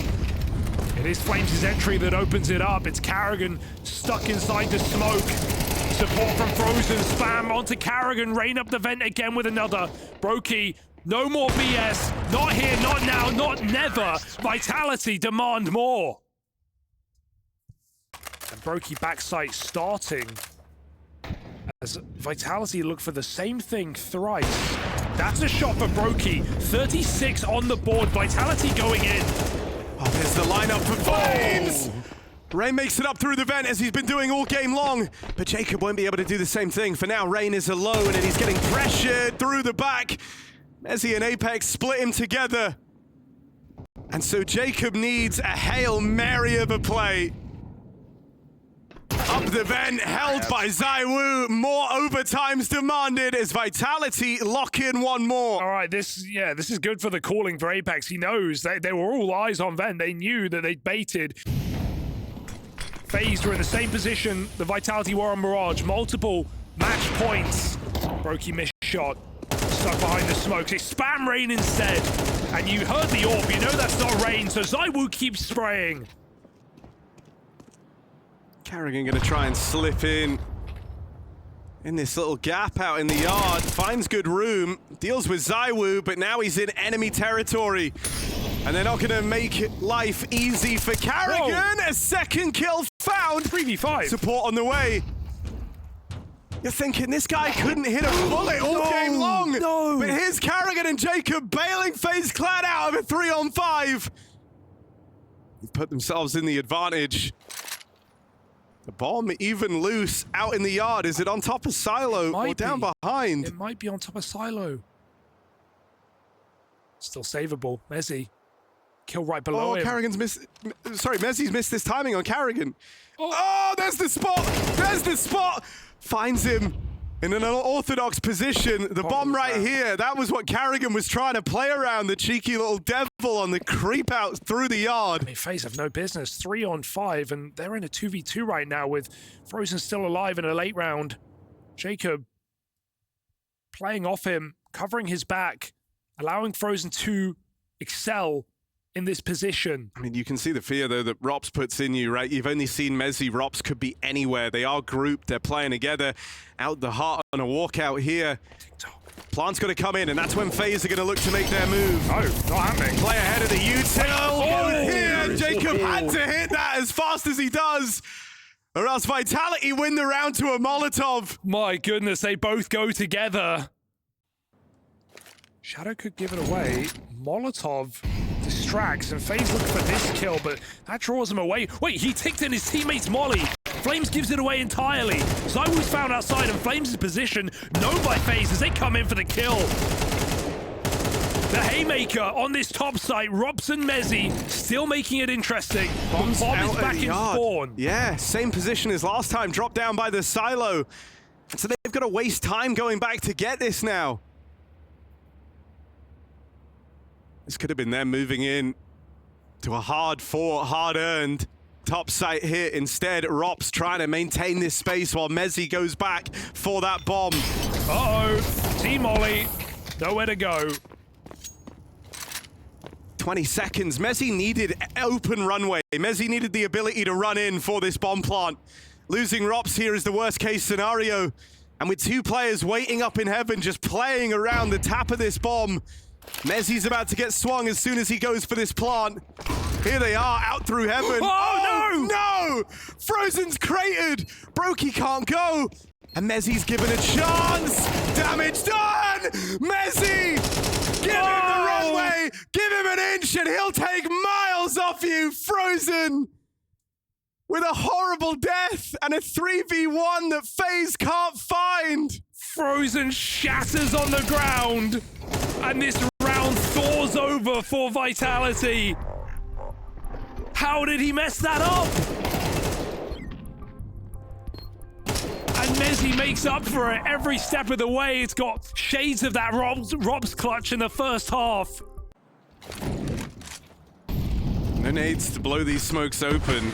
It is Flames' entry that opens it up. It's Carrigan stuck inside the smoke. Support from Frozen. Spam onto Carrigan. Rain up the vent again with another. Brokey, no more BS. Not here, not now, not never. Vitality demand more. And Brokey backside starting. As Vitality look for the same thing thrice. That's a shot for Brokey. 36 on the board. Vitality going in. Oh, there's the lineup for Flames. Rain makes it up through the vent as he's been doing all game long, but Jacob won't be able to do the same thing. For now, Rain is alone and he's getting pressured through the back. Mezzy and Apex split him together. And so Jacob needs a Hail Mary of a play. Up the vent, held by Zywo. More overtimes demanded as Vitality lock in one more. All right, this is good for the calling for Apex. He knows they were all eyes on vent. They knew that they'd baited. FaZe were in the same position the Vitality were on Mirage. Multiple match points. Brokey missed shot. Stuck behind the smokes. They spam Rain instead. And you heard the AWP. You know that's not Rain, so Zywo keeps spraying. Carrigan gonna try and slip in this little gap out in the yard. Finds good room. Deals with Zywo, but now he's in enemy territory. And they're not gonna make life easy for Carrigan. Whoa. A second kill found. 3v5. Support on the way. You're thinking this guy couldn't hit a bullet all game long. No. But here's Carrigan and Jacob bailing FaZe Clan out of a 3-on-5. They've put themselves in the advantage. The bomb even loose out in the yard. Is it on top of Silo or down behind? It might be on top of Silo. Still savable. Mezzy Kill right below Oh, him. Carrigan's missed. Sorry, Mezzi's missed this timing on Carrigan. Oh, there's the spot. There's the spot. Finds him in an unorthodox position. The bomb right here. That was what Carrigan was trying to play around. The cheeky little devil on the creep out through the yard. I mean, FaZe have no business. 3 on 5, and they're in a 2v2 right now with Frozen still alive in a late round. Jacob playing off him, covering his back, allowing Frozen to excel in this position. I mean, you can see the fear, though, that Rops puts in you, right? You've only seen Mezzi. Rops could be anywhere. They are grouped. They're playing together. Out the heart on a walkout here. Plant's got to come in, and that's when FaZe are going to look to make their move. No, not happening. Play ahead of the util. Oh! Here, Jacob had to hit that as fast as he does, or else Vitality win the round to a Molotov. My goodness, they both go together. Shadow could give it away. Molotov distracts, and FaZe look for this kill, but that draws him away. Wait, he ticked in his teammate's molly. Flames gives it away entirely. Zywoo's found outside, and Flames' position known by FaZe as they come in for the kill. The haymaker on this top site. Robson Mezzi still making it interesting. Bomb is back in spawn. Yeah, same position as last time, dropped down by the silo. So they've got to waste time going back to get this now. This could have been them moving in to a hard-fought, hard-earned top site hit. Instead, Rops trying to maintain this space while Mezzi goes back for that bomb. Uh-oh, Team Molly, nowhere to go. 20 seconds. Mezzi needed open runway. Mezzi needed the ability to run in for this bomb plant. Losing Rops here is the worst-case scenario. And with 2 players waiting up in heaven, just playing around the tap of this bomb, Mezzi's about to get swung as soon as he goes for this plant. Here they are, out through heaven. Oh, no! Frozen's cratered! Brokey can't go! And Mezzi's given a chance! Damage done! Mezzi! Give him the runway! Give him an inch and he'll take miles off you! Frozen! With a horrible death and a 3v1 that FaZe can't find! Frozen shatters on the ground, and this round thaws over for Vitality. How did he mess that up? And Mezzi makes up for it every step of the way. It's got shades of that Rob's clutch in the first half. No nades to blow these smokes open.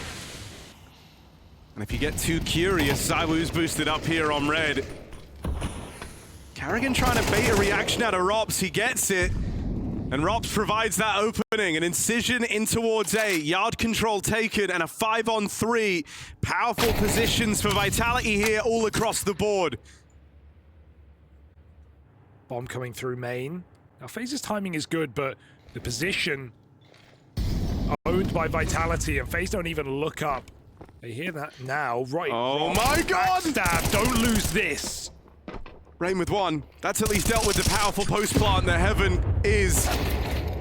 And if you get too curious, Zywoo's boosted up here on red. Carrigan trying to bait a reaction out of Rops. He gets it. And Rops provides that opening. An incision in towards A. Yard control taken and a 5-on-3. Powerful positions for Vitality here all across the board. Bomb coming through main. Now FaZe's timing is good, but the position owned by Vitality, and FaZe don't even look up. They hear that now. Right. Oh my god! Stab. Don't lose this. Rain with 1. That's at least dealt with the powerful post plant that Heaven is.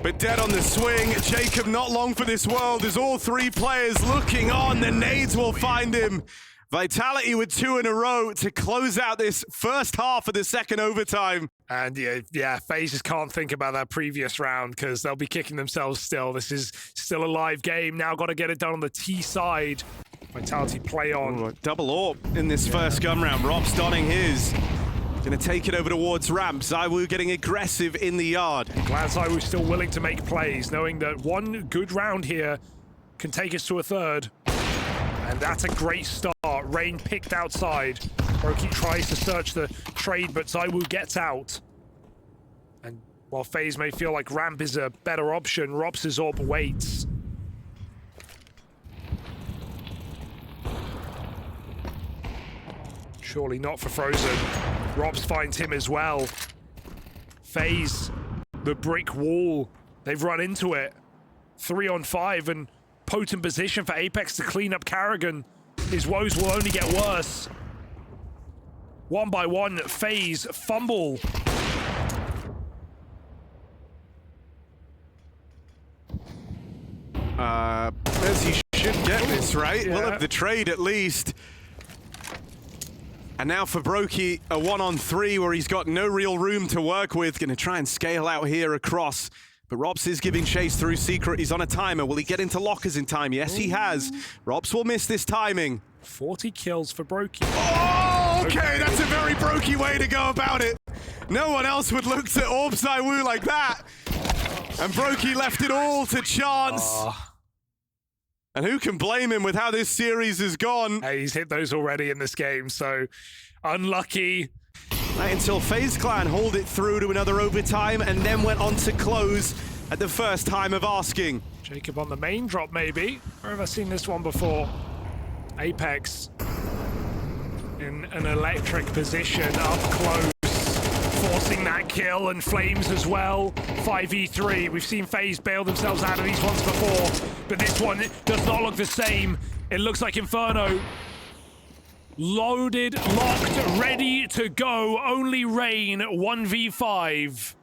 But dead on the swing. Jacob not long for this world as all 3 players looking on. The nades will find him. Vitality with 2 in a row to close out this first half of the second overtime. And yeah, FaZe just can't think about that previous round because they'll be kicking themselves still. This is still a live game. Now got to get it done on the T side. Vitality play on. Ooh, double AWP in this first gun round. Rops donning his. Gonna take it over towards ramp. Zywoo getting aggressive in the yard. Glad Zywoo's still willing to make plays, knowing that one good round here can take us to a third. And that's a great start. Rain picked outside. Brokey tries to search the trade, but Zywoo gets out. And while FaZe may feel like ramp is a better option, Rops' AWP waits. Surely not for Frozen. Rops finds him as well. FaZe, the brick wall. They've run into it. 3 on 5 and potent position for Apex to clean up Carrigan. His woes will only get worse. 1 by 1, FaZe fumble. Mezzi should get this, right? Yeah. We'll have the trade at least. And now for Brokey, a 1-on-3 where he's got no real room to work with. Gonna try and scale out here across But Rops is giving chase through Secret. He's on a timer. Will he get into lockers in time? Yes, he has. Rops will miss this timing. 40 kills for Brokey. Oh, okay, that's a very Brokey way to go about it. No one else would look to Orb ZywOo like that. And Brokey left it all to chance. And who can blame him with how this series has gone? Hey, he's hit those already in this game, so unlucky. Right until FaZe Clan hold it through to another overtime and then went on to close at the first time of asking. Jacob on the main drop, maybe. Where have I seen this one before? Apex in an electric position, up close, forcing that kill, and Flames as well. 5v3. We've seen FaZe bail themselves out of these ones before, but this one does not look the same. It looks like Inferno loaded, locked, ready to go. Only Rain 1v5.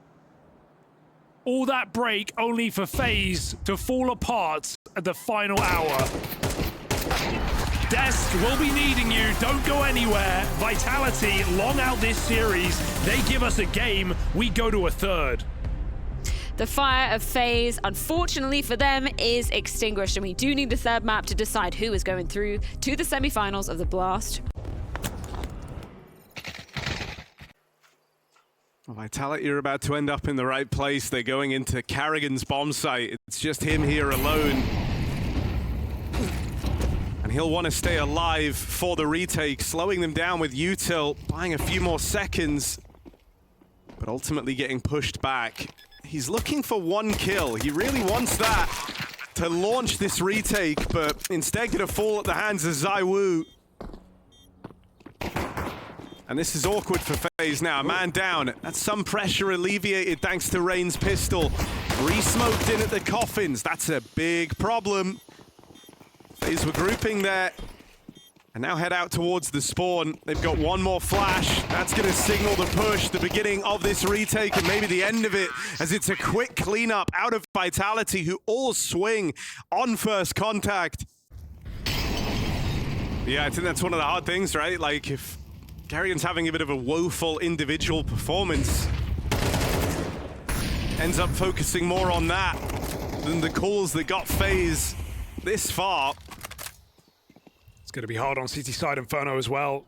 All that break only for FaZe to fall apart at the final hour. Desk will be needing you. Don't go anywhere. Vitality long out this series. They give us a game. We go to a third. The fire of FaZe, unfortunately for them, is extinguished, and we do need the third map to decide who is going through to the semi-finals of the Blast. Vitality are about to end up in the right place. They're going into Carrigan's bomb site. It's just him here alone. And he'll want to stay alive for the retake, slowing them down with util, buying a few more seconds, but ultimately getting pushed back. He's looking for one kill. He really wants that to launch this retake, but instead gonna fall at the hands of ZywOo. And this is awkward for FaZe now. A man down. That's some pressure alleviated thanks to Rain's pistol. Re-smoked in at the coffins. That's a big problem. FaZe were grouping there. And now head out towards the spawn. They've got one more flash. That's going to signal the push, the beginning of this retake, and maybe the end of it, as it's a quick cleanup out of Vitality, who all swing on first contact. Yeah, I think that's one of the hard things, right? Like, if Carrigan's having a bit of a woeful individual performance, ends up focusing more on that than the calls that got FaZe this far. It's going to be hard on CT side. Inferno as well.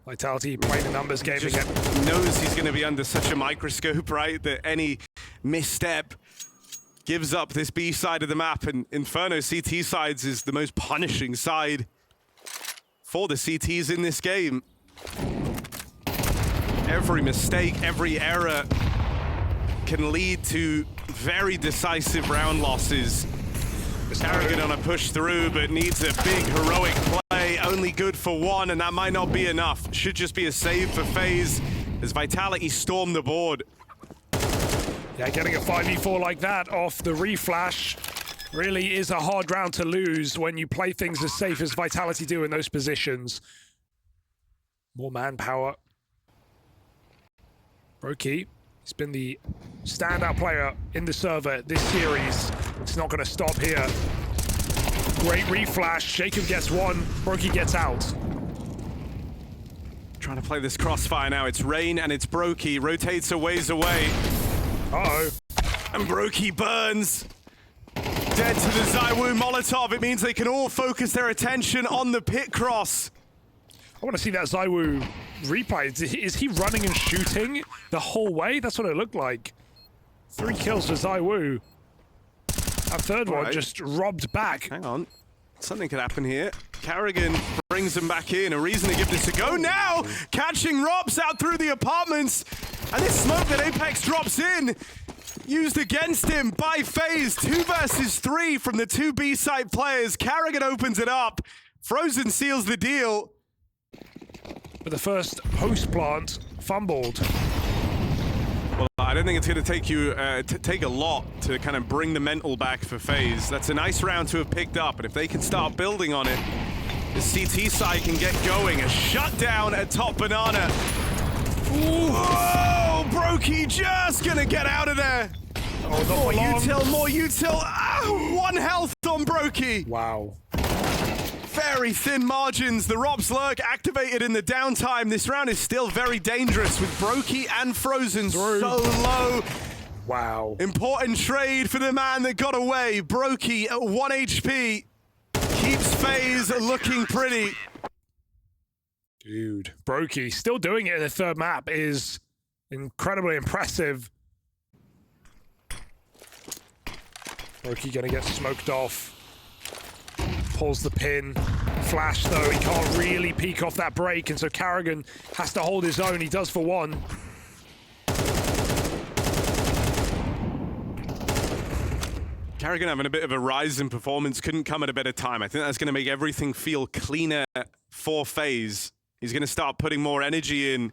Vitality playing the numbers game again. Knows he's going to be under such a microscope, right? That any misstep gives up this B side of the map, and Inferno CT sides is the most punishing side for the CTs in this game. Every mistake, every error can lead to very decisive round losses. Carrigan on a push through, but needs a big heroic play. Only good for one, and that might not be enough. Should just be a save for FaZe as Vitality storm the board. Yeah, getting a 5v4 like that off the reflash really is a hard round to lose when you play things as safe as Vitality do in those positions. More manpower. Brokey, he's been the standout player in the server this series. It's not going to stop here. Great reflash. Jacob gets one. Brokey gets out. Trying to play this crossfire now. It's Rain and it's Brokey. Rotates a ways away. Uh-oh. And Brokey burns. Dead to the ZywOo Molotov. It means they can all focus their attention on the pit cross. I want to see that ZywOo replay. Is he running and shooting the whole way? That's what it looked like. 3 kills for ZywOo. That third one just robbed back. Hang on. Something could happen here. Carrigan brings him back in. A reason to give this a go now. Catching Robs out through the apartments. And this smoke that Apex drops in, used against him by FaZe. 2 versus 3 from the 2 B-side players. Carrigan opens it up. Frozen seals the deal. But the first host plant fumbled. Well, I don't think it's going to take you take a lot to kind of bring the mental back for FaZe. That's a nice round to have picked up, and if they can start building on it, the CT side can get going. A shutdown at top banana. Ooh. Whoa! Brokey just going to get out of there. Oh, more util, more util. 1 health on Brokey. Wow. Very thin margins. The Robs lurk activated in the downtime. This round is still very dangerous with Brokey and Frozen so low. Wow. Important trade for the man that got away. Brokey at 1 HP. Keeps FaZe looking pretty. Dude, Brokey still doing it in the third map is incredibly impressive. Brokey gonna get smoked off. Pulls the pin. Flash though, he can't really peek off that break, and so Carrigan has to hold his own. He does for one. Carrigan having a bit of a rise in performance, couldn't come at a better time. I think that's going to make everything feel cleaner for FaZe. He's going to start putting more energy in.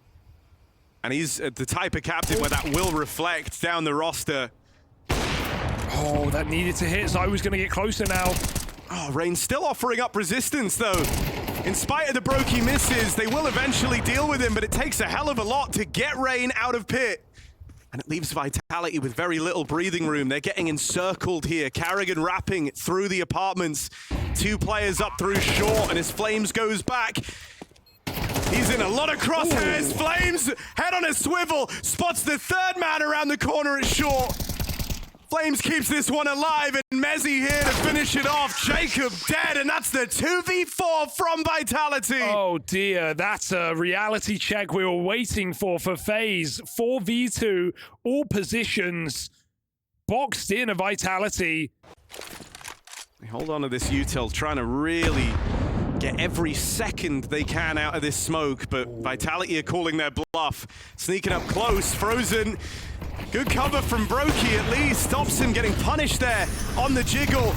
And he's the type of captain where that will reflect down the roster. Oh, that needed to hit. Zai was going to get closer now. Oh, Rain still offering up resistance, though. In spite of the Brokey misses, they will eventually deal with him, but it takes a hell of a lot to get Rain out of pit. And it leaves Vitality with very little breathing room. They're getting encircled here. Carrigan wrapping through the apartments. 2 players up through short, and as Flames goes back, he's in a lot of crosshairs. Ooh. Flames, head on a swivel, spots the third man around the corner at short. Flames keeps this one alive, and Mezzy here to finish it off. Jacob dead, and that's the 2v4 from Vitality. Oh dear, that's a reality check we were waiting for FaZe. 4v2, all positions, boxed in a Vitality. They hold on to this util, trying to really get every second they can out of this smoke, but Vitality are calling their bluff. Sneaking up close, Frozen. Good cover from Brokey at least. Stops him getting punished there on the jiggle.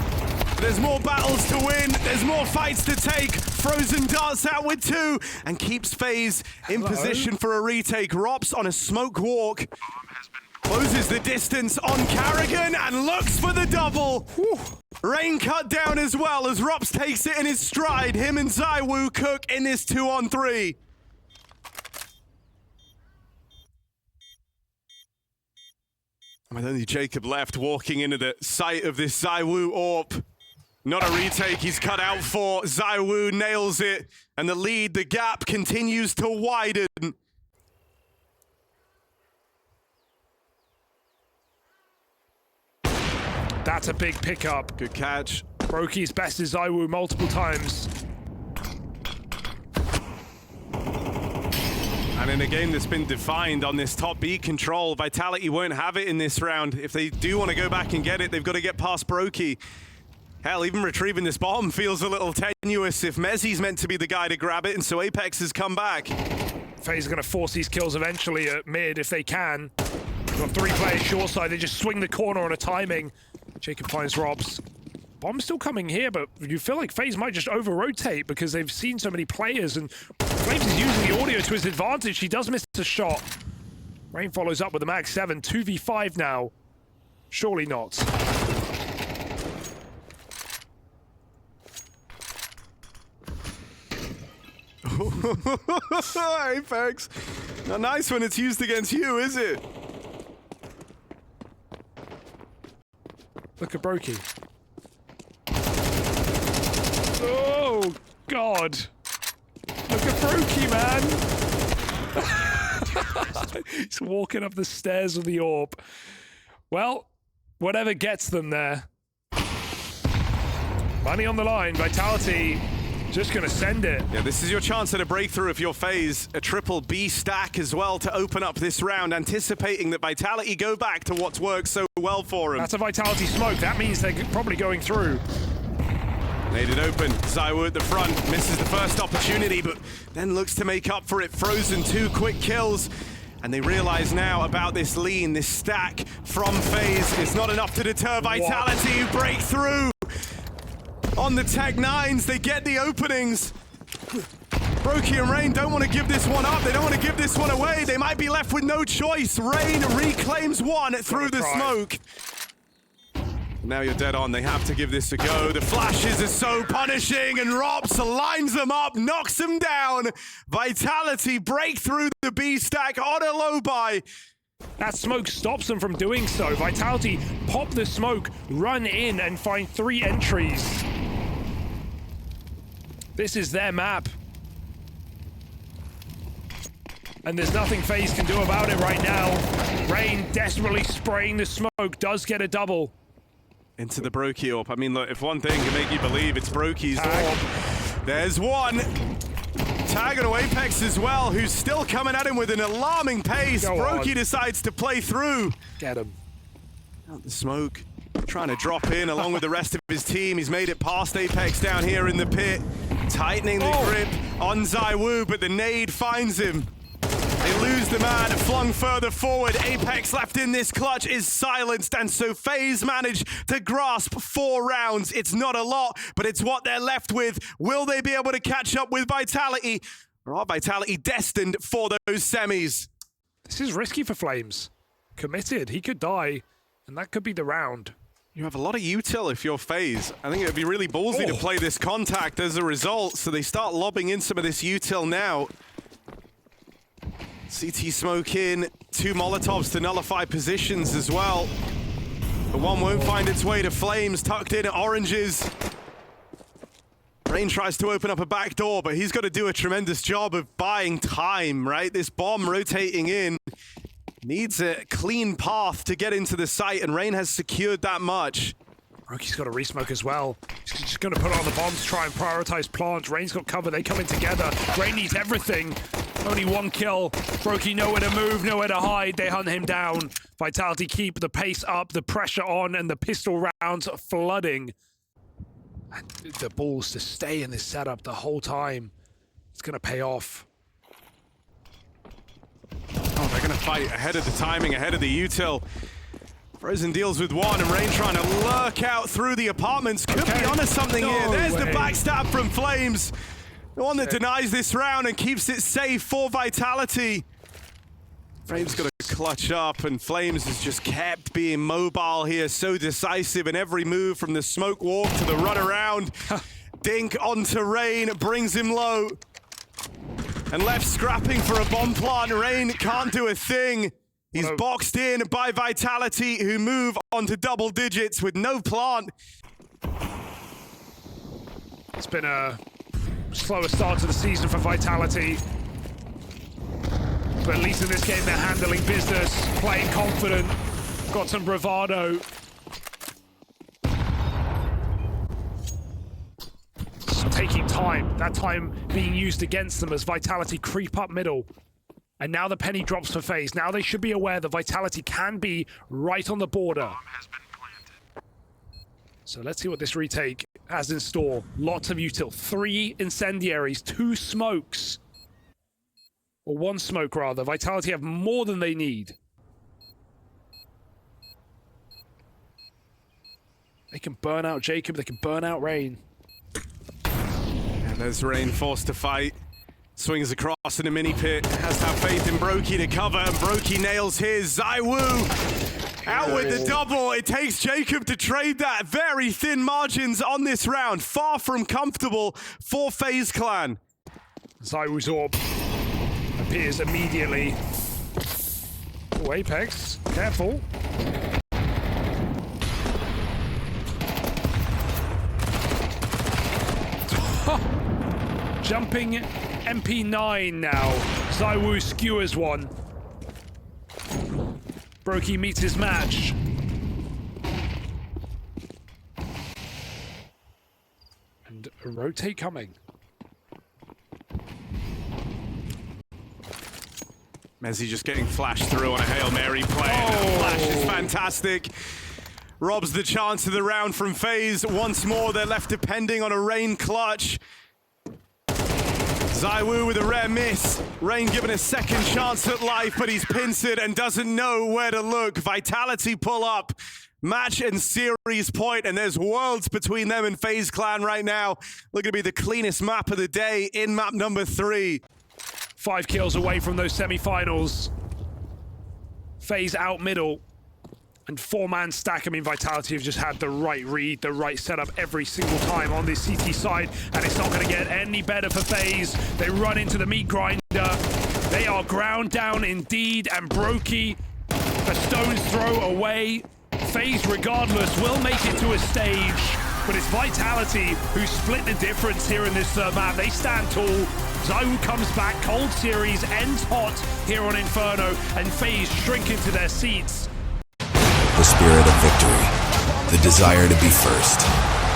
There's more battles to win. There's more fights to take. Frozen darts out with 2 and keeps FaZe in position for a retake. Rops on a smoke walk. Closes the distance on Carrigan and looks for the double. Whew. Rain cut down as well as Rops takes it in his stride. Him and ZywOo cook in this 2-on-3. With only Jacob left, walking into the sight of this ZywOo AWP. Not a retake he's cut out for. ZywOo nails it, and the lead, the gap continues to widen. That's a big pickup. Good catch. Brokey's bested ZywOo multiple times. And in a game that's been defined on this top B control, Vitality won't have it in this round. If they do want to go back and get it, they've got to get past Brokey. Hell, even retrieving this bomb feels a little tenuous if Mezzy's meant to be the guy to grab it, and so Apex has come back. FaZe are going to force these kills eventually at mid if they can. They've got 3 players short side. They just swing the corner on a timing. Jacob finds Robs. Bomb's still coming here, but you feel like FaZe might just over-rotate because they've seen so many players, and Flames is using the audio to his advantage. He does miss a shot. Rain follows up with a mag 7, 2v5 now. Surely not. Apex. Not nice when it's used against you, is it? Look at Brokey. Oh, God. Look at Brokey, man. He's walking up the stairs with the AWP. Well, whatever gets them there. Money on the line. Vitality just going to send it. Yeah, this is your chance at a breakthrough if you're FaZe. A triple B stack as well to open up this round, anticipating that Vitality go back to what's worked so well for them. That's a Vitality smoke. That means they're probably going through. Made it open. ZywOo at the front. Misses the first opportunity, but then looks to make up for it. Frozen 2 quick kills. And they realize now about this lean, this stack from FaZe. It's not enough to deter Vitality. What? Break through. On the Tech 9s, they get the openings. Brokey and Rain don't want to give this one up. They don't want to give this one away. They might be left with no choice. Rain reclaims one through the smoke. Now you're dead on. They have to give this a go. The flashes are so punishing, and Rops lines them up, knocks them down. Vitality break through the B stack on a low buy. That smoke stops them from doing so. Vitality pop the smoke, run in, and find 3 entries. This is their map. And there's nothing FaZe can do about it right now. Rain desperately spraying the smoke, does get a double. Into the Brokey AWP. I mean, look, if one thing can make you believe, it's Brokey's AWP. There's one. Tagging away Apex as well, who's still coming at him with an alarming pace. Brokey decides to play through. Get him. Out the smoke. Trying to drop in along with the rest of his team. He's made it past Apex down here in the pit. Tightening the grip on ZywOo, but the nade finds him. They lose the man, flung further forward. Apex left in this clutch is silenced, and so FaZe managed to grasp 4 rounds. It's not a lot, but it's what they're left with. Will they be able to catch up with Vitality? Or are Vitality destined for those semis? This is risky for Flames. Committed, he could die, and that could be the round. You have a lot of util if you're FaZe. I think it would be really ballsy to play this contact as a result, so they start lobbing in some of this util now. CT smoke in, 2 Molotovs to nullify positions as well. But one won't find its way to Flames, tucked in at oranges. Rain tries to open up a back door, but he's got to do a tremendous job of buying time, right? This bomb rotating in needs a clean path to get into the site, and Rain has secured that much. Brokey's got a resmoke as well. He's just going to put on the bombs, try and prioritize plants. Rain's got cover, they come in together. Rain needs everything. Only 1 kill. Brokey nowhere to move, nowhere to hide. They hunt him down. Vitality keep the pace up, the pressure on, and the pistol rounds flooding. And the balls to stay in this setup the whole time. It's going to pay off. Oh, they're going to fight ahead of the timing, ahead of the util. Frozen deals with 1, and Rain trying to lurk out through the apartments. Could be onto something here. There's the backstab from Flames. The one that denies this round and keeps it safe for Vitality. Flames got to clutch up, and Flames has just kept being mobile here, so decisive in every move from the smoke walk to the run around. Dink onto Rain, brings him low. And left scrapping for a bomb plant. Rain can't do a thing. He's boxed in by Vitality, who move onto double digits with no plant. It's been a slower start to the season for Vitality. But at least in this game, they're handling business, playing confident, got some bravado. Just taking time, that time being used against them as Vitality creep up middle. And now the penny drops for FaZe. Now they should be aware that Vitality can be right on the border. So let's see what this retake has in store. Lots of util. 3 incendiaries, 2 smokes. Or 1 smoke, rather. Vitality have more than they need. They can burn out Jacob. They can burn out Rain. And there's Rain forced to fight. Swings across in a mini pit. Has to have faith in Brokey to cover, and Brokey nails his. ZywOo out with the double. It takes Jacob to trade that. Very thin margins on this round. Far from comfortable for FaZe Clan. ZywOo's AWP appears immediately. Oh, Apex, careful. Jumping MP9 now. ZywOo skewers 1. Brokey meets his match. And a rotate coming. Mezzi just getting flashed through on a Hail Mary play. That flash is fantastic. Robs the chance of the round from FaZe. Once more, they're left depending on a Rain clutch. ZywOo with a rare miss. Rain given a second chance at life, but he's pincered and doesn't know where to look. Vitality pull up. Match and series point, and there's worlds between them and FaZe Clan right now. Looking to be the cleanest map of the day in map number 3. 5 kills away from those semi-finals. FaZe out middle. And 4-man stack. I mean, Vitality have just had the right read, the right setup every single time on this CT side, and it's not going to get any better for FaZe. They run into the meat grinder. They are ground down indeed, and Brokey, a stone's throw away. FaZe, regardless, will make it to a stage. but it's Vitality who split the difference here in this third map. They stand tall. Zywoo comes back. Cold series ends hot here on Inferno, and FaZe shrink into their seats. The spirit of victory, the desire to be first,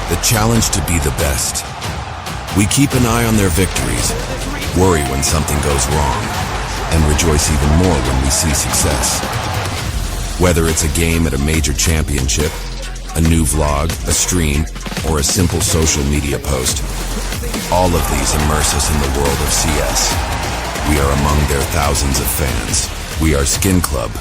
the challenge to be the best. We keep an eye on their victories, worry when something goes wrong, and rejoice even more when we see success. Whether it's a game at a major championship, a new vlog, a stream, or a simple social media post, all of these immerse us in the world of CS. We are among their thousands of fans. We are Skin Club,